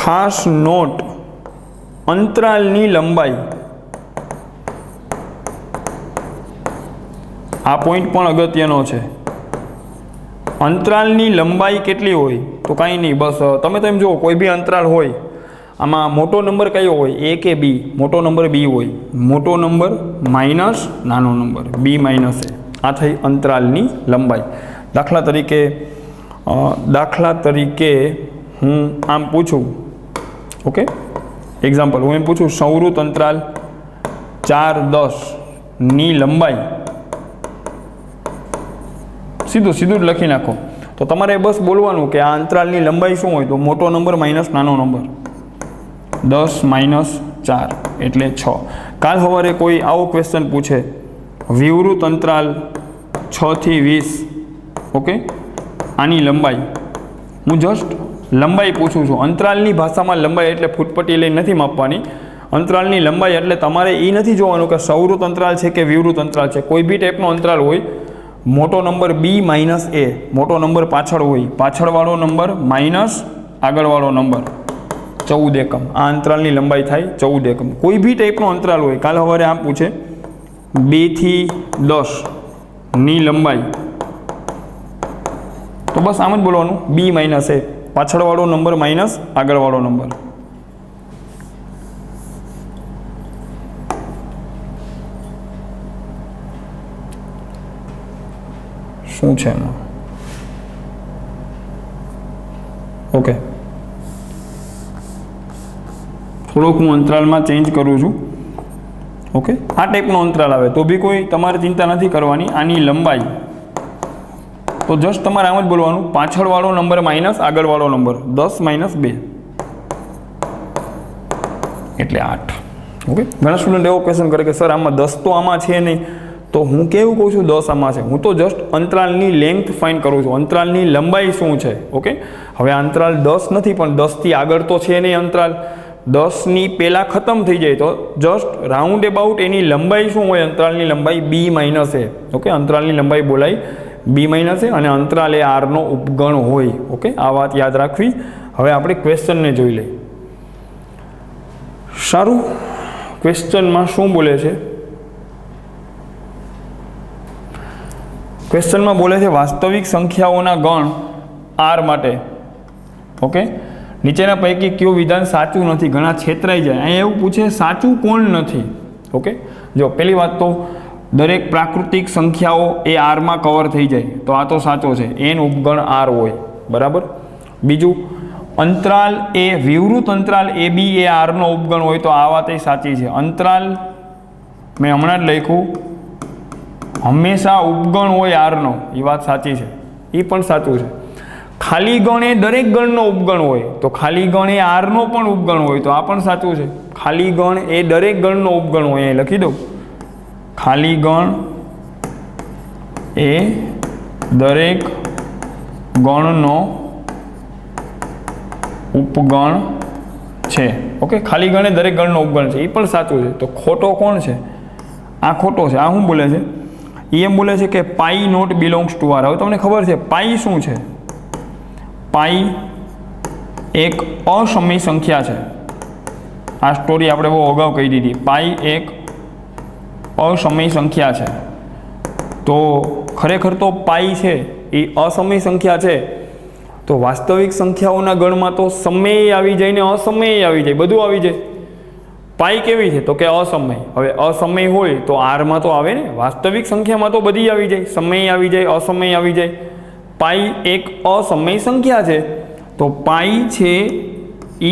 ખાસ નોટ, અંતરાલની લંબાઈ. આ પોઈન્ટ પણ અગત્યનો છે. અંતરાલની લંબાઈ કેટલી હોય? તો કાંઈ નહીં, બસ તમે તો એમ જુઓ કોઈ બી અંતરાલ હોય, આમાં મોટો નંબર કયો હોય? એ કે બી? મોટો નંબર બી હોય. મોટો નંબર માઇનસ નાનો નંબર, બી માઇનસ એ. આ થઈ અંતરાલની લંબાઈ. દાખલા તરીકે હું આમ પૂછું, ઓકે, એક્ઝામ્પલ હું એમ પૂછું, સંવૃત અંતરાલ 4-10 ની લંબાઈ, સીધું જ લખી નાખો. તો તમારે બસ બોલવાનું કે આ અંતરાલની લંબાઈ શું હોય? તો મોટો નંબર માઇનસ નાનો નંબર, 10 - 4 એટલે 6. કાલ સવારે કોઈ આવો ક્વેશ્ચન પૂછે, વિવૃત અંતરાલ 6 થી 20, ઓકે, આની લંબાઈ, હું જસ્ટ લંબાઈ પૂછું છું. અંતરાલની ભાષામાં લંબાઈ એટલે ફૂટપટ્ટી લઈને નથી માપવાની. અંતરાલની લંબાઈ એટલે તમારે એ નથી જોવાનું કે સંવૃત અંતરાલ છે કે વિવૃત અંતરાલ છે. કોઈ બી ટાઈપનો અંતરાલ હોય, મોટો નંબર બી માઇનસ એ, મોટો નંબર પાછળ હોય, પાછળવાળો નંબર માઇનસ આગળવાળો નંબર, 14 એકમ. આ અંતરાલની લંબાઈ થાય 14 એકમ. કોઈ બી ટાઈપનો અંતરાલ હોય, કાલ સવારે આમ પૂછે 2 થી 10 ની લંબાઈ, તો બસ આમ જ બોલવાનું, બી માઇનસ એ, પાછળવાળો નંબર માઇનસ આગળવાળો નંબર. શું છે એમાં? ઓકે, થોડોક હું અંતરાલમાં ચેન્જ કરું છું. ઓકે, આ ટાઈપનો અંતરાલ આવે તો બી કોઈ તમારે ચિંતા નથી કરવાની. આની લંબાઈ તો જસ્ટ તમારે આમ જ બોલવાનું, પાછળવાળો નંબર માઇનસ આગળવાળો નંબર, 10 - 2 એટલે 8. ઓકે, ઘણા સ્ટુડન્ટ એવો ક્વેશ્ચન કરે કે સર આમાં 10 તો આમાં છે નહીં, તો હું કેવું કહું છું 10 આમાં છે? હું તો જસ્ટ અંતરાલની લેન્થ ફાઇન્ડ કરું છું, અંતરાલની લંબાઈ શું છે. ઓકે, હવે આ અંતરાલ 10 નથી, પણ 10થી આગળ તો છે નહીં અંતરાલ, 10ની પહેલાં ખતમ થઈ જાય તો જસ્ટ રાઉન્ડ એબાઉટ એની લંબાઈ શું હોય? અંતરાલની લંબાઈ b - a. ઓકે, અંતરાલની લંબાઈ બોલાય b - a, અને અંતરાલ એ r નો ઉપગણ હોય. ઓકે, આ વાત યાદ રાખવી. હવે આપણે ક્વેશ્ચનને જોઈ લઈએ. સારું, ક્વેશ્ચનમાં શું બોલે છે? ક્વેશ્ચનમાં બોલે છે વાસ્તવિક સંખ્યાઓના ગણ r માટે. ઓકે, નીચેના પૈકી કયું વિધાન સાચું નથી? ઘણા છેતરાઈ જાય. અહીંયા એવું પૂછે સાચું કોણ નથી. ઓકે, જો પહેલી વાત તો દરેક પ્રાકૃતિક સંખ્યાઓ એ આરમાં કવર થઈ જાય, તો આ તો સાચો છે, n ઉપગણ r હોય. બરાબર. બીજું, અંતરાલ એ વિવૃત અંતરાલ એ બી એ આરનો ઉપગણ હોય, તો આ વાત એ સાચી છે. અંતરાલ મેં હમણાં જ લખ્યું હંમેશા ઉપગણ હોય આરનો, એ વાત સાચી છે, એ પણ સાચું છે. ખાલી ગણ એ દરેક ગણનો ઉપગણ હોય, તો ખાલી ગણ એ આરનો પણ ઉપગણ હોય, તો આ પણ સાચું છે. ખાલી ગણ એ દરેક ગણનો ઉપગણ હોય, એ લખી દઉં, ખાલી ગણ એ દરેક ગણનો ઉપગણ છે. ઓકે, ખાલી ગણ એ દરેક ગણનો ઉપગણ છે, એ પણ સાચું છે. તો ખોટો કોણ છે? આ ખોટો છે. આ શું બોલે છે? એ એમ બોલે છે કે પાઈ નોટ બિલોંગ્સ ટુ આર. હવે તમને ખબર છે પાઈ શું છે? પાઈ એક અસમય સંખ્યા છે. આ સ્ટોરી આપણે બહુ અગાઉ કહી દીધી. પાઈ એક અસમય સંખ્યા છે. તો ખરેખર તો પાઈ છે એ અસમય સંખ્યા છે, તો વાસ્તવિક સંખ્યાઓના ગણમાં તો સમય આવી જાય ને અસમય આવી જાય, બધું આવી જાય. પાઈ કેવી છે? તો કે અસમય. હવે અસમય હોય તો આરમાં તો આવે ને, વાસ્તવિક સંખ્યામાં તો બધી આવી જાય, સમય આવી જાય, અસમય આવી જાય. પાઈ એક અસમય સંખ્યા છે, તો પાઈ છે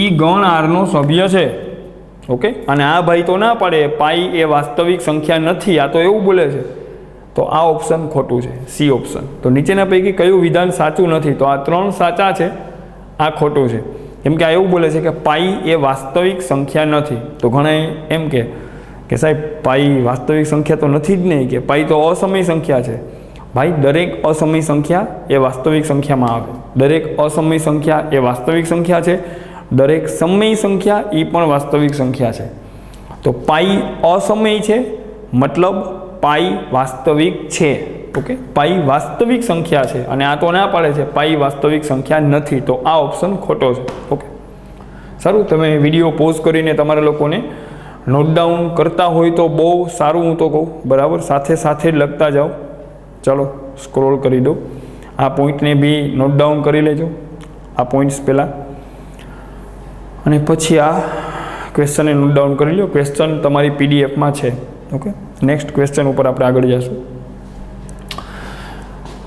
એ ગણ આરનો સભ્ય છે. ઓકે, અને આ ભાઈ તો ના પાડે પાઈ એ વાસ્તવિક સંખ્યા નથી, આ તો એવું બોલે છે. તો આ ઓપ્શન ખોટું છે, સી ઓપ્શન. તો નીચેના પૈકી કયું વિધાન સાચું નથી? તો આ 3 સાચા છે, આ ખોટું છે. કેમ કે આ એવું બોલે છે કે પાઈ એ વાસ્તવિક સંખ્યા નથી. તો ઘણા એમ કે સાહેબ પાઈ વાસ્તવિક સંખ્યા તો નથી જ નહીં, કે પાઈ તો અસમય સંખ્યા છે. ભાઈ, દરેક અસમય સંખ્યા એ વાસ્તવિક સંખ્યામાં આવે. દરેક અસમય સંખ્યા એ વાસ્તવિક સંખ્યા છે, દરેક સમય સંખ્યા એ પણ વાસ્તવિક સંખ્યા છે. તો પાઈ અસમય છે, મતલબ પાઈ વાસ્તવિક છે. ઓકે, પાઈ વાસ્તવિક સંખ્યા છે, અને આ તો ના પાડે છે પાઈ વાસ્તવિક સંખ્યા નથી. તો આ ઓપ્શન ખોટો છે. ઓકે, સારું. તમે વિડીયો પોઝ કરીને તમારા લોકોને નોટ ડાઉન કરતા હોય તો બહુ સારું, હું તો કહું. બરાબર, સાથે સાથે જ લખતા જાઓ. ચલો સ્ક્રોલ કરી દો. આ પોઈન્ટને બી નોટ ડાઉન કરી લેજો, આ પોઈન્ટ્સ પહેલાં, અને પછી આ ક્વેશ્ચનને નોટ ડાઉન કરી લો. ક્વેશ્ચન તમારી પીડીએફમાં છે. ઓકે, નેક્સ્ટ ક્વેશ્ચન ઉપર આપણે આગળ જઈશું.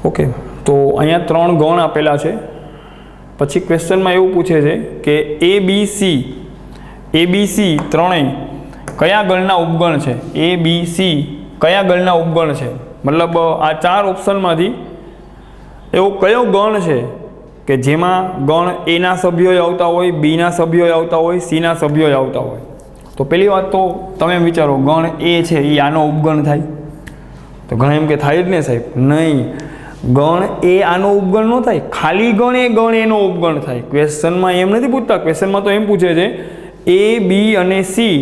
ઓકે, તો અહીંયા 3 ગણ આપેલા છે. પછી ક્વેશ્ચનમાં એવું પૂછે છે કે એબીસી ત્રણેય કયા ગણના ઉપગણ છે? એબીસી કયા ગણના ઉપગણ છે? મતલબ આ 4 ઓપ્શનમાંથી એવો કયો ગણ છે કે જેમાં ગણ એના સભ્યોએ આવતા હોય, બીના સભ્યોએ આવતા હોય, સીના સભ્યોએ આવતા હોય? તો પહેલી વાત તો તમે વિચારો, ગણ એ છે એ આનો ઉપગણ થાય? તો ઘણા એમ કે થાય જ ને સાહેબ. નહીં, ગણ એ આનો ઉપગણ ન થાય. ખાલી ગણ એનો ઉપગણ થાય. ક્વેશ્ચનમાં એમ નથી પૂછતા. ક્વેશ્ચનમાં તો એમ પૂછે છે એ, બી અને સી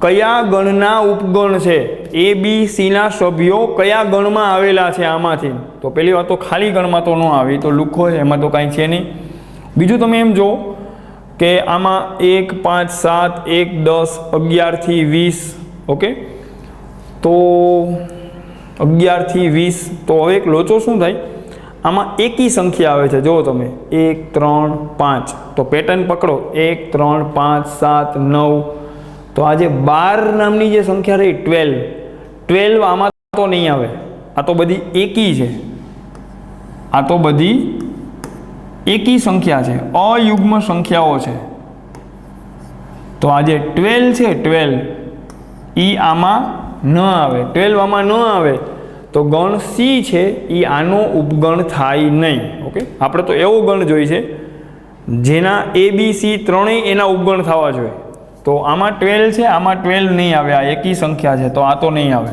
કયા ગણના ઉપગણ છે? એ બી સીના સભ્યો કયા ગણમાં આવેલા છે આમાંથી? તો પહેલી વાત તો ખાલી ગણમાં તો ન આવે, તો લુખ્ખો છે, એમાં તો કાંઈ છે નહીં. બીજું તમે એમ જો કે આમાં 1, 5, 7, 1, 10, 11 થી 20. ઓકે, તો 11 થી 20, તો હવે એક લોચો શું થાય? આમાં એકી સંખ્યા આવે છે. જુઓ તમે 1, 3, 5, તો પેટર્ન પકડો 1, 3, 5, 7, 9. તો આજે 12 નામની જે સંખ્યા રહી 12 આમાં તો નહીં આવે. આ તો બધી એકી છે, આ તો બધી એકી સંખ્યા છે, અયુગ્મ સંખ્યાઓ છે. તો આ જે 12 છે, 12 એ આમાં ન આવે. 12 આમાં ન આવે તો ગણ સી છે એ આનો ઉપગણ થાય નહીં. ઓકે, આપણે તો એવો ગણ જોઈએ છે જેના એ બી સી ત્રણેય એના ઉપગણ થવા જોઈએ. તો આમાં 12 છે, આમાં 12 નહીં આવે, આ એકી સંખ્યા છે તો આ તો નહીં આવે.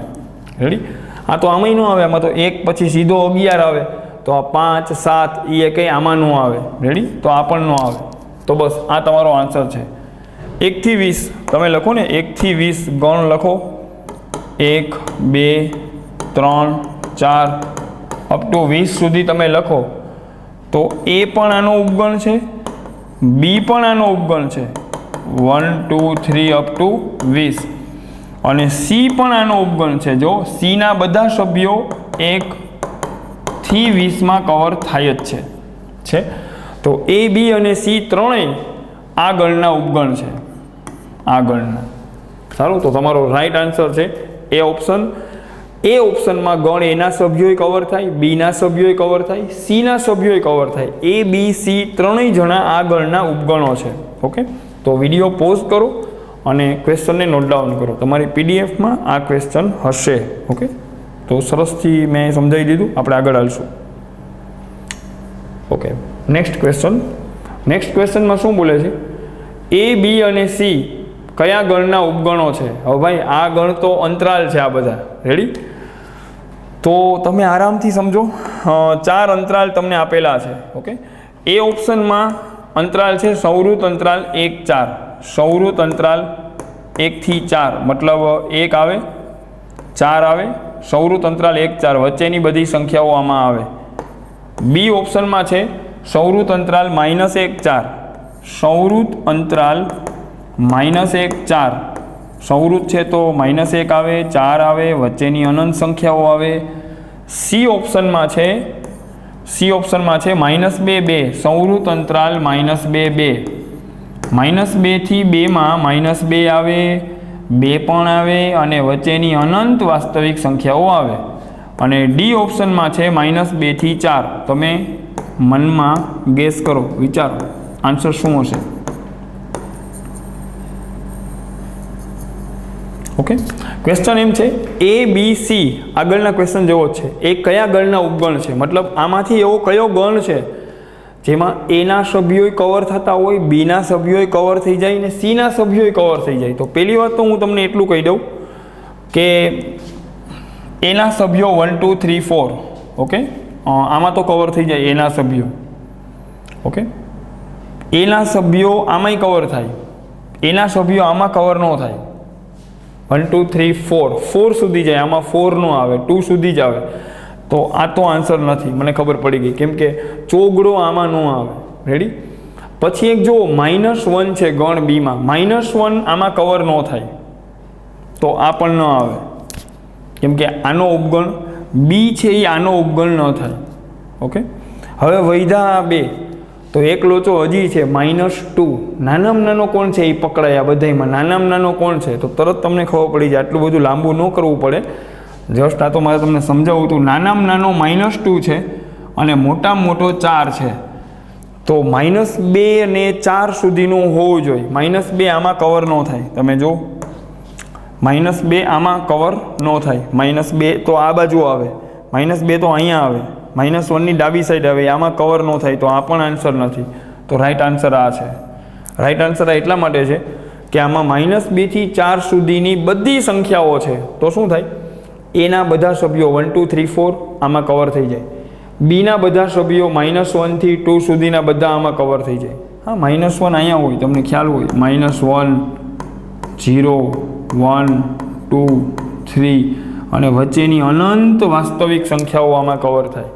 રેડી? આ તો આમાંય ન આવે, આમાં તો 1 પછી સીધો 11 આવે, તો આ 5 7 એ કંઈ આમાં ન આવે. રેડી? તો આ પણ ન આવે. તો બસ આ તમારો આન્સર છે. 1 થી 20 તમે લખો ને, 1 થી 20 ગણ લખો. 1 2 3 4 અપ ટુ 20 સુધી તમે લખો તો એ પણ આનો ઉપગણ છે, બી પણ આનો ઉપગણ છે, 1 2 3 અપ ટુ 20, અને સી પણ આનો ઉપગણ છે. જો સીના બધા સભ્યો 1 થી 20માં કવર થાય જ છે. તો એ બી અને સી ત્રણેય આ ગણના ઉપગણ છે, આ ગણના. સારું, તો તમારો રાઈટ આન્સર છે એ ઓપ્શન. એ ઓપ્શનમાં ગણ એના સભ્યોય કવર થાય, બીના સભ્યોય કવર થાય, સીના સભ્યોય કવર થાય. એ બી સી ત્રણેય જણા આ ગણના ઉપગણો છે. ઓકે, તો વિડીયો પોઝ કરો અને ક્વેશ્ચનને નોટ ડાઉન કરો. તમારી પીડીએફમાં આ ક્વેશ્ચન હશે. ઓકે, તો સરસથી મેં સમજાવી દીધું. આપણે આગળ હાલશું. ઓકે, નેક્સ્ટ ક્વેશ્ચનમાં શું બોલે છે? એ બી અને સી કયા ગણના ઉપગણો છે? હવે ભાઈ આ ગણ તો અંતરાલ છે આ બધા. રેડી? તો તમે આરામથી સમજો. 4 અંતરાલ તમને આપેલા છે. ઓકે, એ ઓપ્શનમાં અંતરાલ છે સૌરુત અંતરાલ 1 4. સૌરુત અંતરાલ 1 થી 4 મતલબ 1 આવે 4 આવે. સૌરુત અંતરાલ 1 4 વચ્ચેની બધી સંખ્યાઓ આમાં આવે. બી ઓપ્શનમાં છે સૌરુત અંતરાલ -1 4. સૌરુત અંતરાલ -1 4. સૌરુત છે તો -1 આવે, 4 આવે, વચ્ચેની અનંત સંખ્યાઓ આવે. સી ઓપ્શનમાં છે -2 2. સૌરુત અંતરાલ -2 2. -2 થી 2માં -2 આવે, 2 પણ આવે, અને વચ્ચેની અનંત વાસ્તવિક સંખ્યાઓ આવે. અને ડી ઓપ્શનમાં છે -2 થી 4. તમે મનમાં ગેસ કરો, વિચારો આન્સર શું હશે. ઓકે, ક્વેશ્ચન એમ છે એ બી સી આગળના ક્વેશ્ચન જેવો જ છે. એ કયા ગણના ઉપગણ છે? મતલબ આમાંથી એવો કયો ગણ છે જેમાં એના સભ્યોય કવર થતા હોય, બીના સભ્યોય કવર થઈ જાય ને સીના સભ્યોય કવર થઈ જાય. તો પહેલી વાત તો હું તમને એટલું કહી દઉં કે એના સભ્યો 1 2 3 4. ઓકે, આમાં તો કવર થઈ જાય એના સભ્યો. ઓકે, એના સભ્યો આમાંય કવર થાય, એના સભ્યો આમાં કવર ન થાય. 1 2 3 4 4 સુધી જાય, આમાં 4 નો આવે, 2 સુધી જ આવે. તો આ તો આન્સર નથી, મને ખબર પડી ગઈ, કેમ કે ચોગડો આમાં ન આવે. રેડી? પછી એક જો -1 છે ગણ બીમાં, -1 આમાં કવર ન થાય તો આ પણ ન આવે, કેમ કે આનો ઉપગણ બી છે એ આનો ઉપગણ ન થાય. ઓકે, હવે વૈધા 2 તો એક લોચો હજી છે -2. નાનામાં નાનો કોણ છે એ પકડાય. આ બધામાં નાનામાં નાનો કોણ છે તો તરત તમને ખબર પડી જાય. આટલું બધું લાંબુ ન કરવું પડે, જસ્ટ આ તો મારે તમને સમજાવવું હતું. નાનામાં નાનો -2 છે અને મોટામાં મોટો 4 છે. તો -2 અને 4 સુધીનું હોવું જોઈએ. -2 આમાં કવર ન થાય. તમે જો -2 આમાં કવર ન થાય. -2 તો આ બાજુ આવે, -2 તો અહીંયા આવે, -1ની ડાબી સાઈડ આવે, આમાં કવર ન થાય. તો આ પણ આન્સર નથી. તો રાઈટ આન્સર આ છે. રાઈટ આન્સર એટલા માટે છે કે આમાં -2 થી 4 સુધીની બધી સંખ્યાઓ છે. તો શું થાય? એના બધા સભ્યો 1 2 3 4 આમાં કવર થઈ જાય. બીના બધા સભ્યો -1 થી 2 સુધીના બધા આમાં કવર થઈ જાય. હા, -1 અહીંયા હોય, તમને ખ્યાલ હોય, -1 0 1 2 3, અને વચ્ચેની અનંત વાસ્તવિક સંખ્યાઓ આમાં કવર થાય.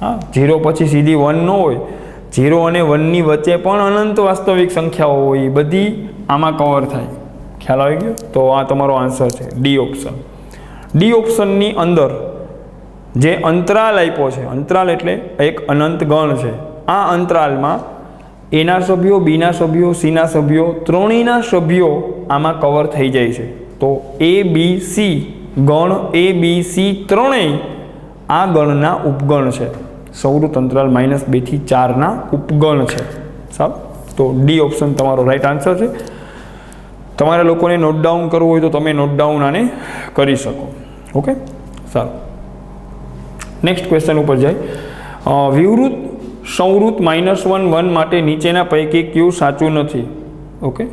હા, 0 પછી સીધી 1 ન હોય, 0 અને 1ની વચ્ચે પણ અનંત વાસ્તવિક સંખ્યાઓ હોય, એ બધી આમાં કવર થાય. ખ્યાલ આવી ગયો? તો આ તમારો આન્સર છે ડી ઓપ્શન. ડી ઓપ્શનની અંદર જે અંતરાલ આપ્યો છે, અંતરાલ એટલે એક અનંત ગણ છે. આ અંતરાલમાં એના સભ્યો, બીના સભ્યો, સીના સભ્યો, ત્રણેયના સભ્યો આમાં કવર થઈ જાય છે. તો એ બી સી ગણ, એ બી સી ત્રણેય આ ગણના ઉપગણ છે. સૌરુત અંતરાલ -2 થી 4ના ઉપગણ છે. સારું, તો ડી ઓપ્શન તમારો રાઈટ આન્સર છે. તમારા લોકોને નોટ ડાઉન કરવું હોય તો તમે નોટ ડાઉન આને કરી શકો. ઓકે, સારું. નેક્સ્ટ ક્વેશ્ચન ઉપર જાય. વિવૃત સંવૃત -1 માટે નીચેના પૈકી કયું સાચું નથી? ઓકે,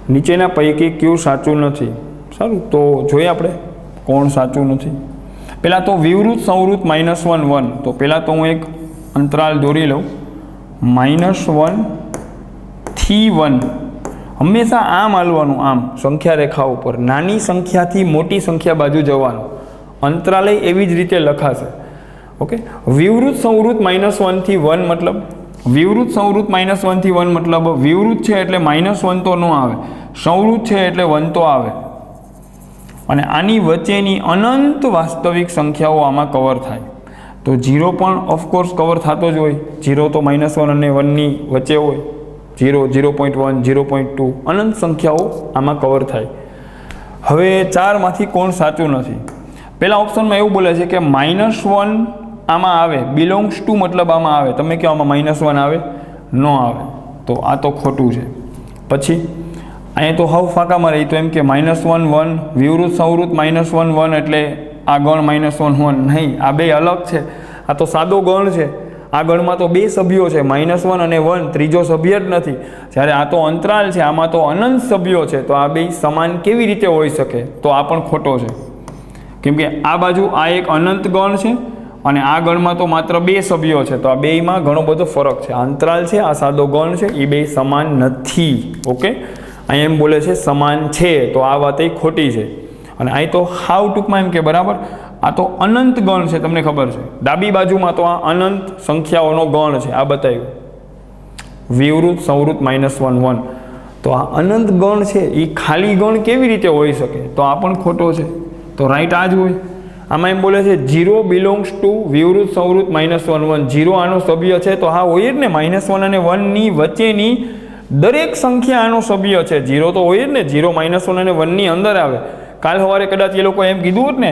નીચેના પૈકી કયું સાચું નથી? સારું, તો જોઈએ આપણે કોણ સાચું નથી. પહેલાં તો વિવૃત સંવૃત -1 તો પહેલાં તો હું એક અંતરાલ દોરી લઉં. -1 થી 1 હંમેશા આમ હાલવાનું, આમ સંખ્યા રેખા ઉપર નાની સંખ્યાથી મોટી સંખ્યા બાજુ જવાનું. અંતરાલય એવી જ રીતે લખાશે. ઓકે, વિવૃત સંવૃત -1 થી 1 મતલબ વિવૃત સંવૃત -1 થી 1 મતલબ વિવૃત છે એટલે -1 તો ન આવે, સંવૃત છે એટલે 1 તો આવે, અને આની વચ્ચેની અનંત વાસ્તવિક સંખ્યાઓ આમાં કવર થાય. તો 0 પણ ઓફકોર્સ કવર થતો જ હોય. 0 તો -1 અને 1ની વચ્ચે હોય. 0, 0.1, 0.2 અનંત સંખ્યાઓ આમાં કવર થાય. હવે 4માંથી કોણ સાચું નથી? પહેલા ઓપ્શનમાં એવું બોલે છે કે -1 આમાં આવે, બિલોંગ્સ ટુ મતલબ આમાં આવે. તમે કહો આમાં -1 આવે, ન આવે, તો આ તો ખોટું છે. પછી અહીંયા તો હાવ ફાંકામાં રહી, તો એમ કે -1 1 વિવૃત સંવૃત -1 1 એટલે આ ગણ -1 1 નહીં, આ બે અલગ છે. આ તો સાદો ગણ છે. આ ગણમાં તો બે સભ્યો છે, -1 અને 1, ત્રીજો સભ્ય જ નથી. જ્યારે આ તો અંતરાલ છે, આમાં તો અનંત સભ્યો છે. તો આ બે સમાન કેવી રીતે હોઈ શકે? તો આ પણ ખોટો છે, કેમ કે આ બાજુ આ એક અનંત ગણ છે અને આ ગણમાં તો માત્ર બે સભ્યો છે. તો આ બેમાં ઘણો બધો ફરક છે. આ અંતરાલ છે, આ સાદો ગણ છે, એ બે સમાન નથી. ઓકે, અહીં એમ બોલે છે સમાન છે, તો આ વાત એ ખોટી છે. અને અહીં તો હાવ ટૂંકમાં એમ કે બરાબર આ તો અનંત ગણ છે. તમને ખબર છે ડાબી બાજુમાં તો આ અનંત સંખ્યાઓનો ગણ છે, આ બતાવ્યું વિવૃત સંવૃત -1 1. તો આ અનંત ગણ છે, એ ખાલી ગણ કેવી રીતે હોઈ શકે? તો આ પણ ખોટો છે. તો રાઈટ આ જ હોય. આમાં એમ બોલે છે 0 બિલોંગ્સ ટુ વિવૃત સંવૃત -1 1. 0 આનો સભ્ય છે, તો હા હોય જ ને. -1 અને 1ની વચ્ચેની દરેક સંખ્યા આનો સભ્ય છે. 0 તો હોય જ ને. 0 -1 અને 1ની અંદર આવે. કાલ સવારે કદાચ એ લોકો એમ કીધું હોત ને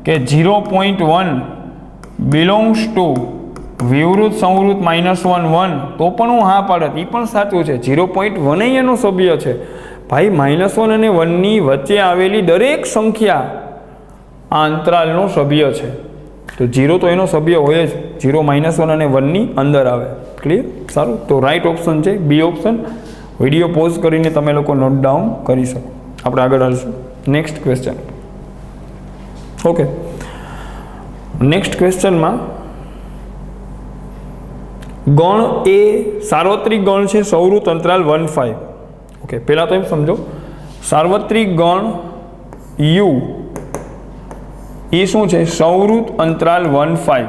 કે 0.1 બિલોંગ્સ ટુ વિવૃત સંવૃત -1 1, તો પણ હું હા પાડત, એ પણ સાચું છે. 0.1 એનો સભ્ય છે. ભાઈ -1 અને 1ની વચ્ચે આવેલી દરેક સંખ્યા આ અંતરાલનો સભ્ય છે. તો 0 તો એનો સભ્ય હોય જ. 0 -1 અને 1ની અંદર આવે. ક્લિયર? સારું, તો રાઈટ ઓપ્શન છે બી ઓપ્શન. વિડીયો પોઝ કરીને તમે લોકો નોટ ડાઉન કરી શકો. આપણે આગળ હાલશું. Next question. ઓકે, નેક્સ્ટ ક્વેશ્ચનમાં ગણ એ સાર્વત્રિક ગણ છે, સંવૃત અંતરાલ 1 5. ઓકે, પહેલાં તો એમ સમજો સાર્વત્રિક ગણ યુ એ શું છે? સંવૃત અંતરાલ 1 5.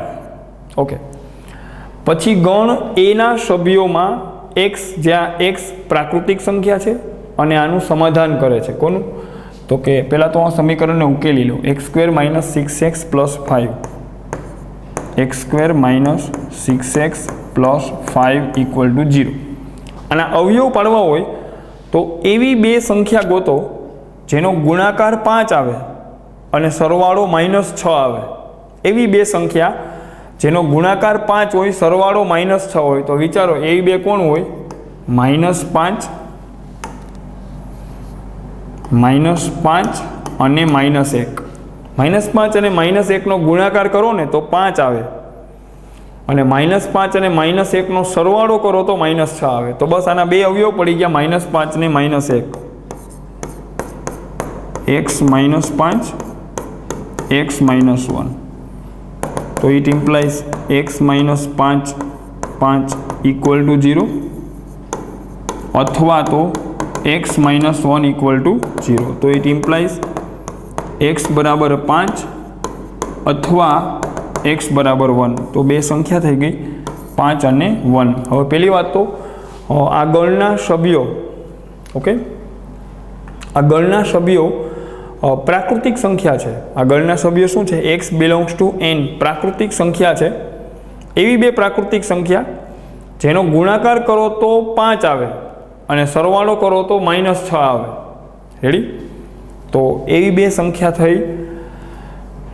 ઓકે, પછી ગણ એના સભ્યોમાં x, જ્યાં x પ્રાકૃતિક સંખ્યા છે અને આનું સમાધાન કરે છે. કોનું? તો કે પહેલાં તો આ સમીકરણને ઉકેલી લો. x² - 6x + 5, x² - 6x + 5 = 0. અને અવયવ પાડવા હોય તો એવી બે સંખ્યા ગોતો જેનો ગુણાકાર 5 આવે અને સરવાળો -6 આવે. એવી બે સંખ્યા જેનો ગુણાકાર 5 હોય, સરવાળો -6 હોય. તો વિચારો એવી બે કોણ હોય? -5 અને -1. -5 અને -1નો ગુણાકાર કરો ને તો 5 આવે, અને -5 અને -1નો સરવાળો કરો તો -6 આવે. તો બસ આના બે અવયવ પડી ગયા, -5 ને -1. x - 5, x - 1. તો ઇટ ઇમ્પ્લાઇઝ x - 5 5 = 0, અથવા તો x - 1 = 0. તો ઇટ ઇમ્પ્લાઇઝ x = 5 અથવા x = 1. તો બે સંખ્યા થઈ ગઈ 5 અને 1. હવે પહેલી વાત તો આ ગણના સભ્યો, ઓકે, આ ગણના સભ્યો પ્રાકૃતિક સંખ્યા છે. આ ગણના સભ્યો શું છે? x બિલોંગ્સ ટુ n, પ્રાકૃતિક સંખ્યા છે. એવી બે પ્રાકૃતિક સંખ્યા જેનો ગુણાકાર કરો તો 5 આવે અને સરવાળો કરો તો -6 આવે. રેડી? તો એવી બે સંખ્યા થઈ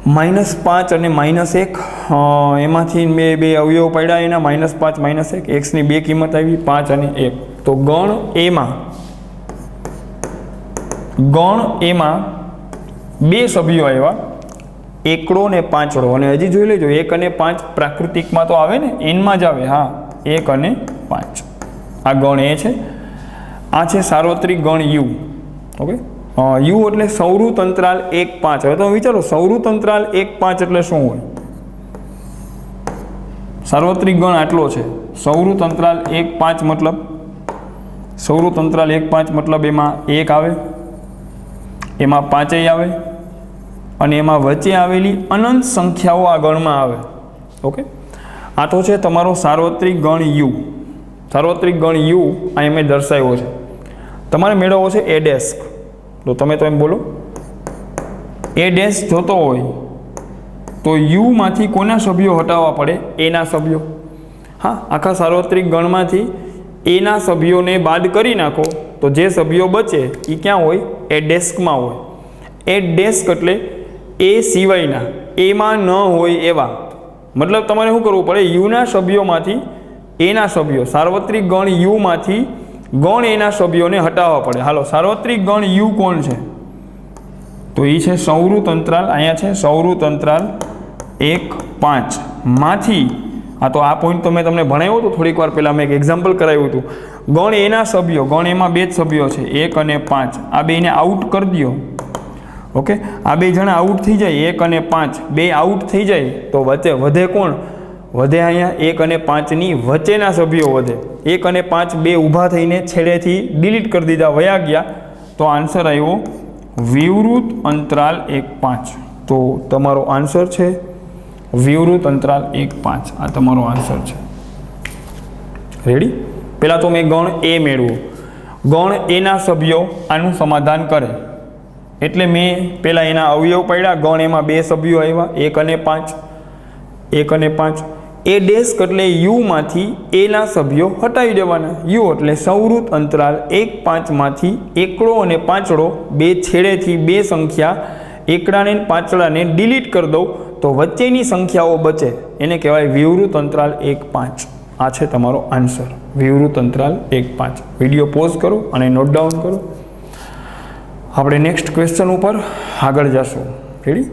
-5 અને -1. એમાંથી બે અવયવ પડ્યા એના -5 -1. x ની બે કિંમત આવી 5 અને 1. તો ગણ એમાં બે સભ્યો આવ્યા. એકડો ને પાંચડો. અને હજી જોઈ લેજો 1 અને 5 પ્રાકૃતિકમાં તો આવે ને, એનમાં જ આવે. હા, 1 અને 5 આ ગણ એ છે. આ છે સાર્વત્રિક ગણ યુ. ઓકે, યુ એટલે સૌરુત અંતરાલ 1 5. હવે તમે વિચારો સૌરુત અંતરાલ 1 5 એટલે શું હોય? સાર્વત્રિક ગણ આટલો છે. સૌરુત અંતરાલ 1 5 મતલબ સૌરુત અંતરાલ 1 5 મતલબ એમાં 1 આવે, એમાં 5 આવે અને એમાં વચ્ચે આવેલી અનંત સંખ્યાઓ આ ગણમાં આવે. ઓકે, આ તો છે તમારો સાર્વત્રિક ગણ યુ. સાર્વત્રિક ગણ યુ અહીં મેં દર્શાવ્યો છે. તમારે મેળવવો છે એ ડેસ્ક. તો તમે તો એમ બોલો એ ડેસ્ક જોતો હોય તો યુમાંથી કોના સભ્યો હટાવવા પડે? એના સભ્યો. હા, આખા સાર્વત્રિક ગણમાંથી એના સભ્યોને બાદ કરી નાખો તો જે સભ્યો બચે એ ક્યાં હોય? એ ડેસ્કમાં હોય. એ ડેસ્ક એટલે એ સિવાયના, એમાં ન હોય એવા. મતલબ તમારે શું કરવું પડે? યુના સભ્યોમાંથી એના સભ્યો, સાર્વત્રિક ગણ યુમાંથી ગણ એના સભ્યોને હટાવવા પડે. હાલો, સાર્વત્રિક ગણ યુ કોણ છે? તો એ છે સૌરુત અંતરાલ. અહીંયા છે સૌરુત અંતરાલ 1 5 માંથી. હા, તો આ પોઈન્ટ તો મેં તમને ભણાવ્યો હતો થોડીક વાર પહેલાં. મેં એક એક્ઝામ્પલ કરાવ્યું હતું. ગણ એના સભ્યો, ગણ એમાં 2 જ સભ્યો છે 1 અને 5. આ બેને આઉટ કરી દો. ઓકે, આ 2 જણા આઉટ થઈ જાય, 1 અને 5 2 આઉટ થઈ જાય તો વચ્ચે વધે કોણ? વધે અહીંયા 1 અને 5ની વચ્ચેના સભ્યો વધે. 1 અને 5 2 ઊભા થઈને છેડેથી ડિલીટ કરી દીધા, વયા ગયા. તો આન્સર આવ્યો વિવૃત અંતરાલ 1 5. તો તમારો આન્સર છે વિવૃત અંતરાલ 1 5. આ તમારો આન્સર છે. રેડી? પહેલાં તો મેં ગણ એ મેળવ્યો. ગણ એના સભ્યો આનું સમાધાન કરે એટલે મેં પહેલાં એના અવયવ પાડ્યા. ગણ એમાં 2 સભ્યો આવ્યા 1 અને 5. 1 અને 5 એ ડેસ્ક એટલે યુમાંથી એના સભ્યો હટાવી દેવાના. યુ એટલે સૌરુત અંતરાલ 1 5 માંથી એકડો અને પાંચડો 2 છેડેથી 2 સંખ્યા એકડાને પાંચડાને ડિલીટ કરી દઉં તો વચ્ચેની સંખ્યાઓ બચે, એને કહેવાય વિવૃત અંતરાલ 1 5. આ છે તમારો આન્સર, વિવૃત અંતરાલ 1 5. વિડીયો પોઝ કરો અને નોટ ડાઉન કરો. આપણે નેક્સ્ટ ક્વેશ્ચન ઉપર આગળ જશું. રેડી?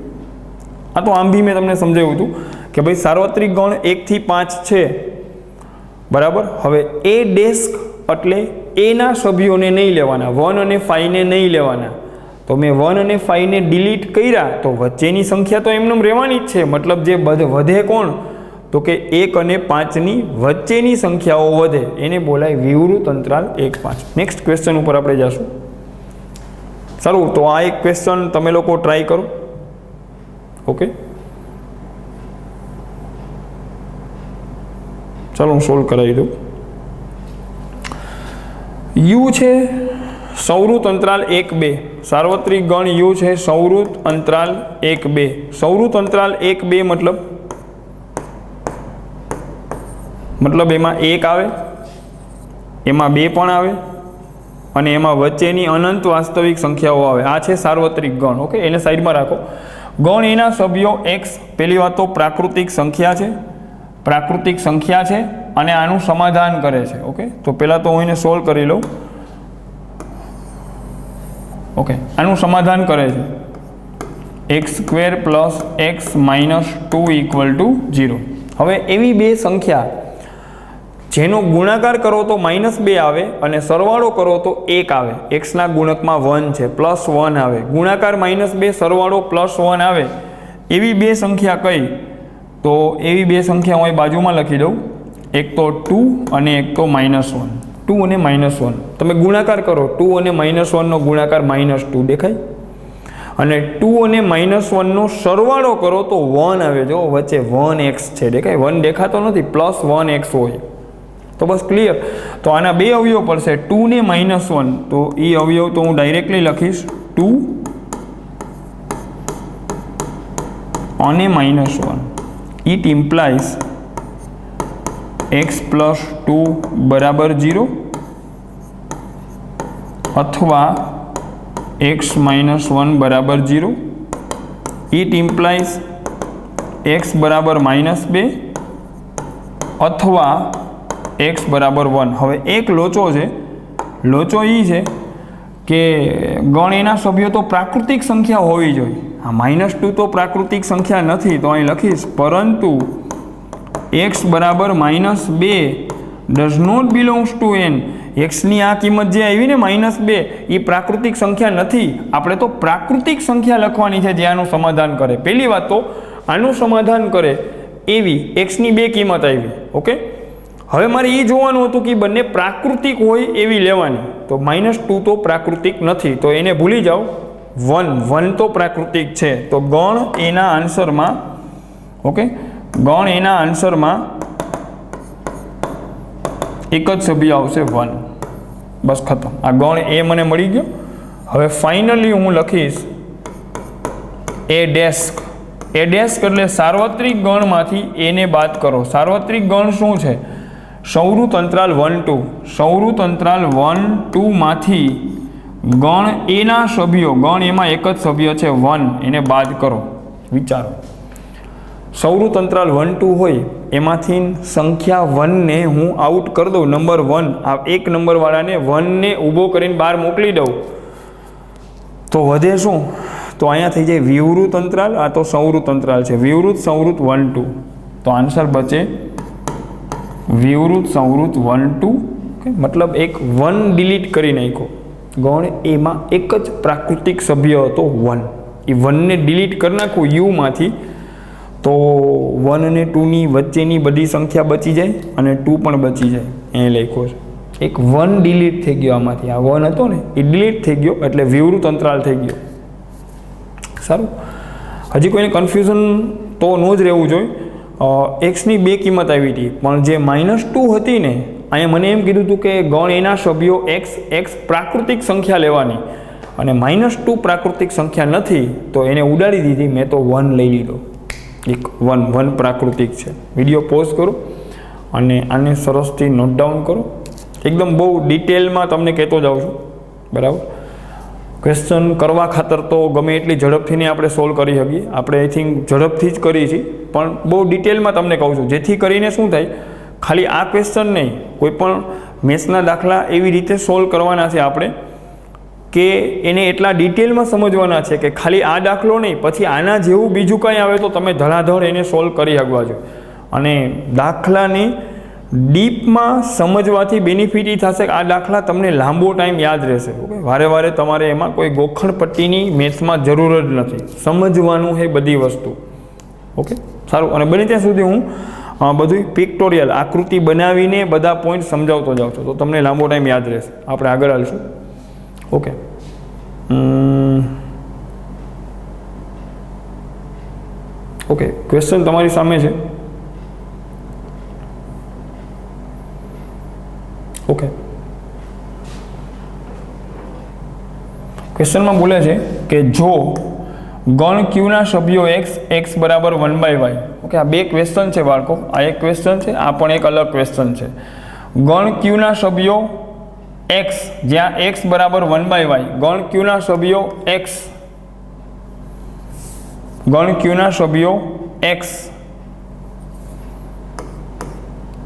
આ તો આમ બી મેં તમને સમજાવ્યું હતું કે ભાઈ સાર્વત્રિક ગણ 1 થી 5 છે, બરાબર. હવે એ ડેસ્ક એટલે એના સભ્યોને નહીં લેવાના, 1 અને 5 ને નહીં લેવાના. તો મેં 1 અને 5 ને ડિલીટ કર્યા તો વચ્ચેની સંખ્યા તો એમને રહેવાની જ છે. મતલબ જે વધે કોણ? તો કે 1 અને 5ની વચ્ચેની સંખ્યાઓ વધે, એને બોલાય વિવૃત અંતરાલ 1 5. નેક્સ્ટ ક્વેશ્ચન ઉપર આપણે જઈશું. સારું, તો આ એક ક્વેશ્ચન તમે લોકો ટ્રાય કરો. ઓકે, ચાલો હું સોલ્વ કરાવી દઉં. યુ છે સૌરુત અંતરાલ 1 2. સાર્વત્રિક ગણ યુ છે સૌરુત અંતરાલ 1 2. સૌરુત અંતરાલ 1 2 મતલબ એમાં 1 આવે, એમાં 2 પણ આવે અને એમાં વચ્ચેની અનંત વાસ્તવિક સંખ્યાઓ આવે. આ છે સાર્વત્રિક ગણ. ઓકે, એને સાઈડમાં રાખો. ગણ એના સભ્યો x. પહેલી વાત તો પ્રાકૃતિક સંખ્યા છે, પ્રાકૃતિક સંખ્યા છે અને આનું સમાધાન કરે છે. ઓકે, તો પહેલાં તો હું એને સોલ્વ કરી લઉં. ઓકે, આનું સમાધાન કરે છે x² + x - 2 = 0. હવે એવી બે સંખ્યા જેનો ગુણાકાર કરો તો -2 આવે અને સરવાળો કરો તો 1 આવે. એક્સના ગુણકમાં 1 છે, +1 આવે. ગુણાકાર -2, સરવાળો +1 આવે. એવી બે સંખ્યા કઈ? તો એવી બે સંખ્યા હું બાજુમાં લખી દઉં. એક તો 2 અને એક તો -1. 2 અને -1 તમે ગુણાકાર કરો. 2 અને -1નો ગુણાકાર -2 દેખાય અને 2 અને -1નો સરવાળો કરો તો 1 આવે. જો વચ્ચે 1x છે, દેખાય? 1 દેખાતો નથી, +1x હોય તો બસ ક્લિયર. તો આના બે અવયવ પડશે, 2 ને -1. તો એ અવયવ તો હું ડાયરેક્ટલી લખીશ 2 અને -1. ઇટ ઇમ્પ્લાઇઝ x + 2 = 0 અથવા x - 1 = 0. ઇટ ઇમ્પ્લાઇઝ x = -2 અથવા x = 1. હવે એક લોચો છે. લોચો એ છે કે ગણ એના સભ્યો તો પ્રાકૃતિક સંખ્યા હોવી જોઈએ. આ -2 તો પ્રાકૃતિક સંખ્યા નથી, તો અહીં લખીશ પરંતુ x બરાબર -2 does not belongs to n. એક્સની આ કિંમત જે આવી ને -2 એ પ્રાકૃતિક સંખ્યા નથી. આપણે તો પ્રાકૃતિક સંખ્યા લખવાની છે જે આનું સમાધાન કરે. પહેલી વાત તો આનું સમાધાન કરે એવી એક્સની 2 કિંમત આવી. ઓકે, હવે મારે એ જોવાનું હતું કે બંને પ્રાકૃતિક હોય એવી લેવાની. તો -2 તો પ્રાકૃતિક નથી, તો એને ભૂલી જાઓ. 1 તો પ્રાકૃતિક છે. તો ગણ એના આન્સરમાં, ઓકે, ગણ એના આન્સરમાં એક જ સભ્ય આવશે 1. બસ ખતમ. આ ગણ એ મને મળી ગયો. હવે ફાઇનલી હું લખીશ એ ડેસ્ક. એ ડેસ્ક એટલે સાર્વત્રિક ગણમાંથી એને બાદ કરો. સાર્વત્રિક ગણ શું છે? સંવૃત અંતરાલ 1 2. સંવૃત અંતરાલ 1 2 માંથી ગણ એના સભ્યો, ગણ એમાં એક જ સભ્ય છે 1, એને બાદ કરો. વિચારો, સંવૃત અંતરાલ 1 2 હોય એમાંથી સંખ્યા 1 ને હું આઉટ કરી દઉં. નંબર 1, આ એક નંબરવાળાને 1 ને ઊભો કરીને બહાર મોકલી દઉં તો વધે શું? તો અહીંયા થઈ જાય વિવૃત અંતરાલ. આ તો સંવૃત અંતરાલ છે. વિવૃત સંવૃત 1 2. તો આન્સર બચે વિવૃત સંવૃત 1 2. મતલબ એક 1 ડિલીટ કરી નાખ્યો. ગણ એમાં એક જ પ્રાકૃતિક સભ્ય હતો 1. એ 1 ને ડિલીટ કરી નાખું યુમાંથી, તો 1 અને 2 ની વચ્ચેની બધી સંખ્યા બચી જાય અને 2 પણ બચી જાય. એ લખ્યો છે. એક 1 ડિલીટ થઈ ગયો આમાંથી. આ 1 હતો ને એ ડિલીટ થઈ ગયો એટલે વિવૃત અંતરાલ થઈ ગયો. સારું, હજી કોઈને કન્ફ્યુઝન તો ન જ રહેવું જોઈએ. એક્સની 2 કિંમત આવી હતી, પણ જે -2 હતી ને, અહીંયા મને એમ કીધું હતું કે ગણ એના સભ્યો એક્સ પ્રાકૃતિક સંખ્યા લેવાની, અને -2 પ્રાકૃતિક સંખ્યા નથી તો એને ઉડાડી દીધી. મેં તો 1 લઈ લીધો. એક 1 પ્રાકૃતિક છે. વિડીયો પોઝ કરો અને આને સરસથી નોટ ડાઉન કરો. એકદમ બહુ ડિટેલમાં તમને કહેતો જાઉં છું, બરાબર? ક્વેશ્ચન કરવા ખાતર તો ગમે એટલી ઝડપથી ને આપણે સોલ્વ કરી શકીએ. આપણે આઈ થિંક ઝડપથી જ કરી છીએ, પણ બહુ ડિટેલમાં તમને કહું છું, જેથી કરીને શું થાય, ખાલી આ ક્વેશ્ચન નહીં, કોઈ પણ મેથ્સના દાખલા એવી રીતે સોલ્વ કરવાના છે આપણે કે એને એટલા ડિટેલમાં સમજવાના છે કે ખાલી આ દાખલો નહીં, પછી આના જેવું બીજું કંઈ આવે તો તમે ધડાધડ એને સોલ્વ કરી શકવા છો. અને દાખલાની ડીપમાં સમજવાથી બેનિફિટ એ થશે કે આ દાખલા તમને લાંબો ટાઈમ યાદ રહેશે. ઓકે, વારે વારે તમારે એમાં કોઈ ગોખણપટ્ટીની મેથ્સમાં જરૂર જ નથી. સમજવાનું છે બધી વસ્તુ. ઓકે, સારું. અને બને ત્યાં સુધી હું બધું પિક્ટોરિયલ આકૃતિ બનાવીને બધા પોઈન્ટ સમજાવતો જાઉં છું, તો તમને લાંબો ટાઈમ યાદ રહેશે. આપણે આગળ હાલશું. ઓકે, ઓકે, ક્વેશ્ચન તમારી સામે છે. ઓકે, ક્વેશ્ચનમાં બોલે છે કે જો ગણ ક્યુના સભ્યો x બરાબર 1/y. ઓકે, આ 2 ક્વેશ્ચન છે બાળકો. આ એક ક્વેશ્ચન છે, આ પણ એક અલગ ક્વેશ્ચન છે. ગણ ક્યુના સભ્યો x, જ્યાં x બરાબર 1/y. ગણ ક્યુના સભ્યો x, ગણ ક્યુના સભ્યો x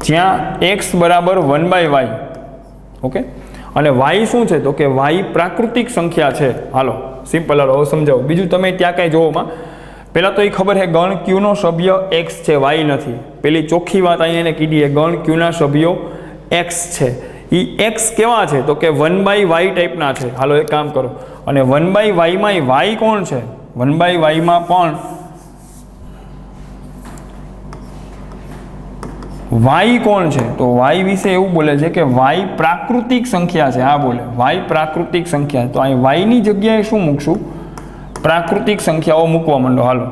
જ્યાં x બરાબર 1/y. ઓકે, અને y શું છે? તો કે y પ્રાકૃતિક સંખ્યા છે. હાલો સિમ્પલ, હાલો હવે સમજાવો. બીજું તમે ત્યાં કાંઈ જોવામાં પહેલાં તો એ ખબર છે ગણ ક્યુનો સભ્ય x છે, y નથી. પેલી ચોખ્ખી વાત અહીંયા એને કીધી છે, ગણ ક્યુના સભ્યો x છે. એ x કેવા છે? તો કે 1/y ટાઈપના છે. હાલો એક કામ કરો, અને 1/y માં y કોણ છે? 1/y માં પણ y કોણ છે? તો y વિશે એવું બોલે છે કે y પ્રાકૃતિક સંખ્યા છે. આ બોલે y પ્રાકૃતિક સંખ્યા. તો અહીં y ની જગ્યાએ શું મૂકશું? પ્રાકૃતિક સંખ્યાઓ મૂકવા માંડો. હાલો,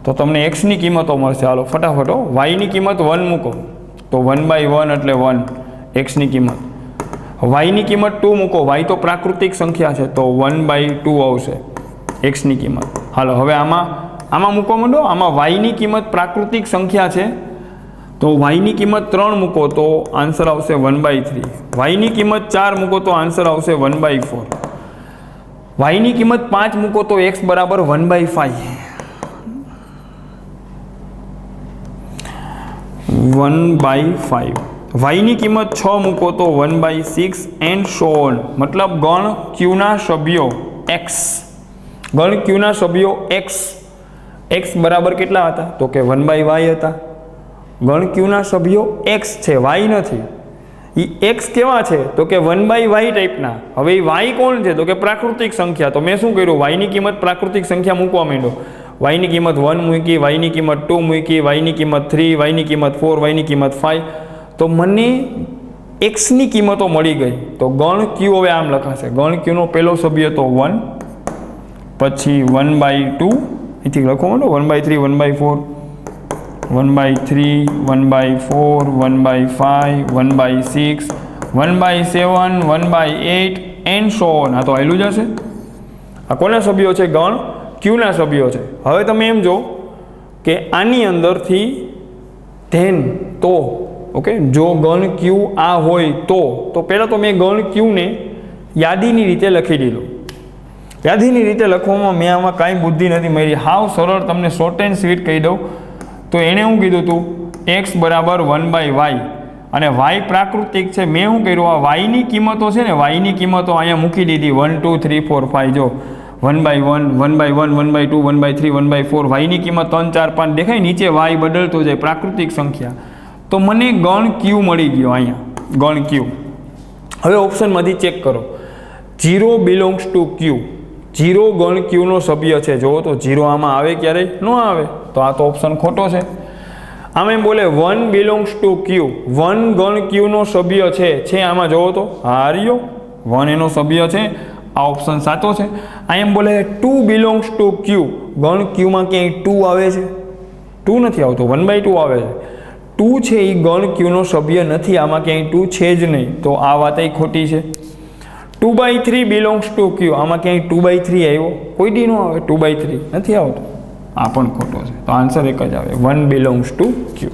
તો તમને x ની કિંમતો મળશે. હાલો ફટાફટ, y ની કિંમત 1 મૂકો, તો 1/1 એટલે 1 x ની કિંમત. y ની કિંમત 2 મૂકો, y તો પ્રાકૃતિક સંખ્યા છે, તો 1/2 આવશે x ની કિંમત. હાલો હવે આમાં મૂકવા માંડો. આમાં y ની કિંમત પ્રાકૃતિક સંખ્યા છે, તો y ની કિંમત 3 મૂકો તો આન્સર આવશે 1/3. y ની કિંમત 4 મૂકો તો આન્સર આવશે 1/4. y ની કિંમત 5 મૂકો તો x બરાબર 1/5. 1/5. y ની કિંમત 6 મૂકો તો 1/6 એન્ડ સો ઓન. મતલબ ગણ ક્યુના સભ્યો x ગણ ક્યુના સભ્યો એક્સ બરાબર કેટલા હતા? તો કે 1/y હતા. ગણ ક્યુના સભ્યો એક્સ છે, વાય નથી. એ એક્સ કેવા છે? તો કે 1/y ટાઈપના. હવે એ વાય કોણ છે? તો કે પ્રાકૃતિક સંખ્યા. તો મેં શું કર્યું? વાયની કિંમત પ્રાકૃતિક સંખ્યા મૂકવા માંડ્યો. વાયની કિંમત 1 મૂકી, વાયની કિંમત 2 મૂકી, વાયની કિંમત 3, વાયની કિંમત 4, વાયની કિંમત 5. તો મને એક્સની કિંમતો મળી ગઈ. તો ગણ ક્યુ હવે આમ લખાશે. ગણ ક્યુનો પહેલો સભ્ય તો 1, પછી 1/2, અહીંથી લખો માંડો 1/3, 1/4, 1/3, 1/4, 1/5, 1/6, 1/7, 1/8 એન્ડ સો ઓન. આ તો આવેલું જ હશે. આ કોના સભ્યો છે? ગણ ક્યુના સભ્યો છે. હવે તમે એમ જો કે આની અંદરથી ધેન તો ઓકે, જો ગણ ક્યુ આ હોય તો પહેલાં તો મેં ગણ ક્યુને યાદીની રીતે લખી દીધું. યાદીની રીતે લખવામાં મેં આમાં કાંઈ બુદ્ધિ નથી મારી. હાવ સરળ તમને શોર્ટ એન્ડ સ્વીટ કહી દઉં તો એણે શું કીધું હતું? એક્સ બરાબર 1/y અને વાય પ્રાકૃતિક છે. મેં શું કર્યું? આ વાયની કિંમતો છે ને, વાયની કિંમતો અહીંયા મૂકી દીધી 1 2 3 4 5. જો 1/1, 1/1, 1/2, 1/3, 1/4, વાયની કિંમત 3 4 5 દેખાય. નીચે વાય બદલતો જાય, પ્રાકૃતિક સંખ્યા. તો મને ગણ ક્યુ મળી ગયો અહીંયા, ગણ ક્યુ. હવે ઓપ્શનમાંથી ચેક કરો. 0 બિલોંગ્સ ટુ ક્યુ. 0 ગણ ક્યુનો સભ્ય છે. જુઓ તો 0 આમાં આવે ક્યારેય? ન આવે. તો આ તો ઓપ્શન ખોટો છે. આમ એમ બોલે 1 બિલોંગ્સ ટુ ક્યુ. 1 ગણ ક્યુનો સભ્ય છે આમાં. જુઓ તો હાર્યો 1 એનો સભ્ય છે. આ ઓપ્શન સાચો છે. આ એમ બોલે 2 બિલોંગ્સ ટુ ક્યુ. ગણ ક્યુમાં ક્યાંય 2 આવે છે? 2 નથી આવતો, 1/2 આવે છે. 2 છે એ ગણ ક્યુનો સભ્ય નથી. આમાં ક્યાંય 2 છે જ નહીં. તો આ વાત ખોટી છે. 2/3 બિલોંગ્સ ટુ ક્યુ. આમાં ક્યાંય 2/3 આવ્યો? કોઈ દી ન આવે. 2/3 નથી આવતો. આ પણ ખોટો છે. તો આન્સર એક જ આવે, 1 બિલોંગ્સ ટુ ક્યુ.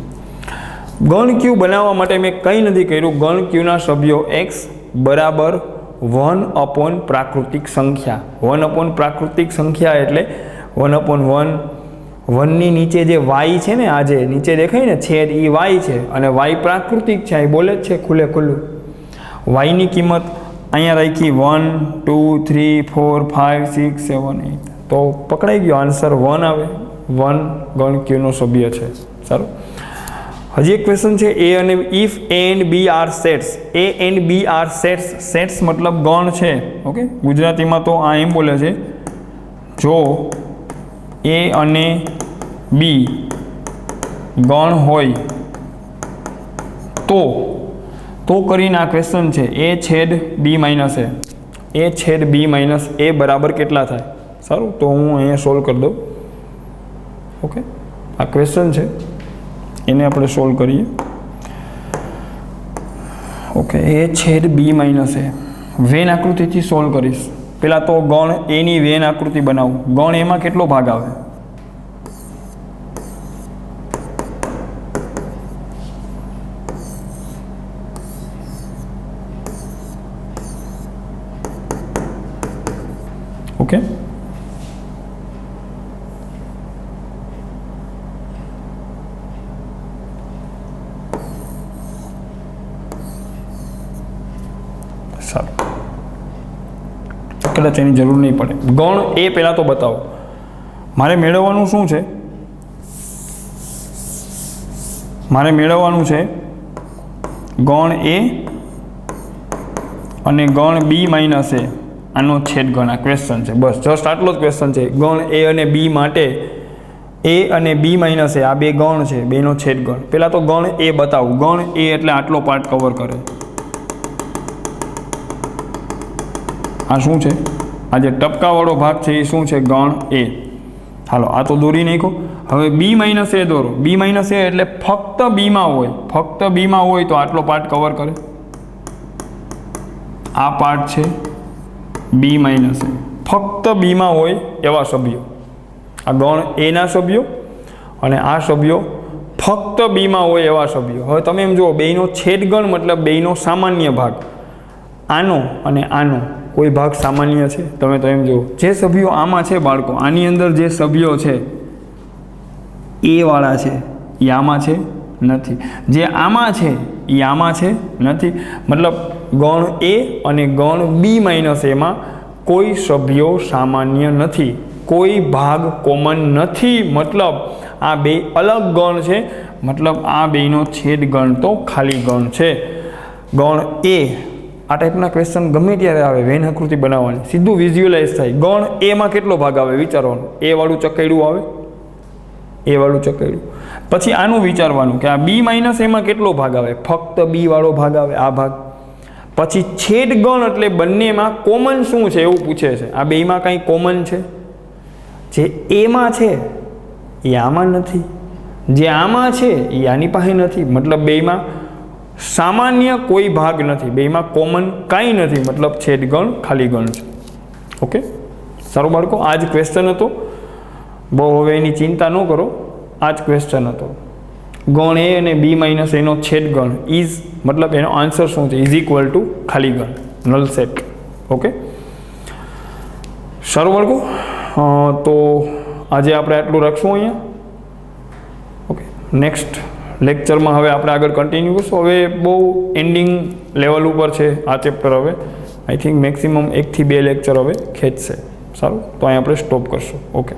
ગણ ક્યુ બનાવવા માટે મેં કંઈ નથી કર્યું. ગણ ક્યુના સભ્યો એક્સ બરાબર 1/1 પ્રાકૃતિક સંખ્યા. 1/1 પ્રાકૃતિક સંખ્યા એટલે 1/1. 1ની નીચે જે વાય છે ને, આ જે નીચે દેખાય ને છેદ, એ વાય છે અને વાય પ્રાકૃતિક છે. એ બોલે જ છે ખુલ્લે ખુલ્લું. વાયની કિંમત અહીંયા રાખી 1 2 3 4 5 6 7 8. તો પકડાઈ ગયો. આન્સર 1 આવે. 1 ગણ ક્યુનો સભ્ય છે. સારું. હજી એક ક્વેશ્ચન છે. એ અને if A and B are sets. A and B are sets. Sets મતલબ ગણ છે. ઓકે, ગુજરાતીમાં તો આ એમ બોલે છે, જો એ અને બી ગણ હોય તો કરીને આ ક્વેશ્ચન છે. એ છેદ બી માઇનસ એ છેદ બી માઇનસ એ બરાબર કેટલા થાય? સારું, તો હું અહીંયા સોલ્વ કરી દઉં. ઓકે, આ ક્વેશ્ચન છે, એને આપણે સોલ્વ કરીએ. ઓકે, એ છેદ બી માઇનસ એ વેન આકૃતિથી સોલ્વ કરીશ. પહેલાં તો ગણ એની વેન આકૃતિ બનાવું. ગણ એમાં કેટલો ભાગ આવે? ઓકે, સારું, કદાચ એની જરૂર નહીં પડે. ગણ એ પહેલાં તો બતાવો. મારે મેળવવાનું શું છે? મારે મેળવવાનું છે ગણ એ અને ગણ બી માઇનસ એ. આનો છેદ ગણ. આ ક્વેશ્ચન છે, બસ જસ્ટ આટલો જ ક્વેશ્ચન છે. ગણ એ અને બી માટે એ અને બી માઇનસ એ આ બે ગણ છે, બેનો છેદ ગણ. પહેલાં તો ગણ એ બતાવું. ગણ એ એટલે આટલો પાર્ટ કવર કરે. આ શું છે? આ જે ટપકાવાળો ભાગ છે એ શું છે? ગણ એ. હાલો, આ તો દોરી નાખો. હવે બી માઇનસ એ દોરો. બી માઇનસ એ એટલે ફક્ત બીમાં હોય. ફક્ત બીમાં હોય તો આટલો પાર્ટ કવર કરે. આ પાર્ટ છે બી માઇનસ એ. ફક્ત બીમાં હોય એવા સભ્યો. આ ગણ એના સભ્યો અને આ સભ્યો ફક્ત બીમાં હોય એવા સભ્યો. હવે તમે એમ જુઓ, બેયનો છેદગણ મતલબ બેયનો સામાન્ય ભાગ. આનો અને આનો કોઈ ભાગ સામાન્ય છે? તમે તો એમ જુઓ, જે સભ્યો આમાં છે બાળકો, આની અંદર જે સભ્યો છે એ વાળા છે, એ આમાં છે નથી. જે આમાં છે એ આમાં છે નથી. મતલબ ગણ એ અને ગણ બી માઇનસ એમાં કોઈ સભ્યો સામાન્ય નથી, કોઈ ભાગ કોમન નથી, મતલબ આ બે અલગ ગણ છે, મતલબ આ બેનો છેદ ગણ તો ખાલી ગણ છે. ગણ એ આ ટાઈપના ક્વેશ્ચન ગમે ત્યારે આવે, વેન આકૃતિ બનાવવાની, સીધું વિઝ્યુઅલાઇઝ થાય. ગણ એમાં કેટલો ભાગ આવે વિચારવાનું, એ વાળું ચકેડું આવે, એ વાળું ચકેડું. પછી આનું વિચારવાનું કે આ બી માઇનસ એમાં કેટલો ભાગ આવે, ફક્ત બી વાળો ભાગ આવે, આ ભાગ. પછી છેદ ગણ એટલે બંનેમાં કોમન શું છે એવું પૂછે છે. આ બેમાં કંઈ કોમન છે? જે એમાં છે એ આમાં નથી, જે આમાં છે એ આની પાસે નથી, મતલબ બેમાં સામાન્ય કોઈ ભાગ નથી, બેમાં કોમન કાંઈ નથી, મતલબ છેદ ગણ ખાલી ગણ છે. ઓકે, સારું બાળકો, આ જ ક્વેશ્ચન હતો. બહુ હવે એની ચિંતા ન કરો, આ જ ક્વેશ્ચન હતો. ગણ એ અને બી માઇનસ એનો છેદ ગણ ઇઝ, મતલબ એનો આન્સર શું છે, ઇઝ ઇક્વલ ટુ ખાલી ગણ, નલ સેટ. ઓકે, સારું બાળકો, તો આજે આપણે આટલું રાખશું અહીંયા. ઓકે, નેક્સ્ટ લેક્ચરમાં હવે આપણે આગળ કન્ટિન્યુ કરશું. હવે બહુ એન્ડિંગ લેવલ ઉપર છે આ ચેપ્ટર. હવે આઈ થિંક મેક્સિમમ 1 થી 2 લેક્ચર હવે ખેંચશે. સારું, તો અહીં આપણે સ્ટોપ કરશું. ઓકે.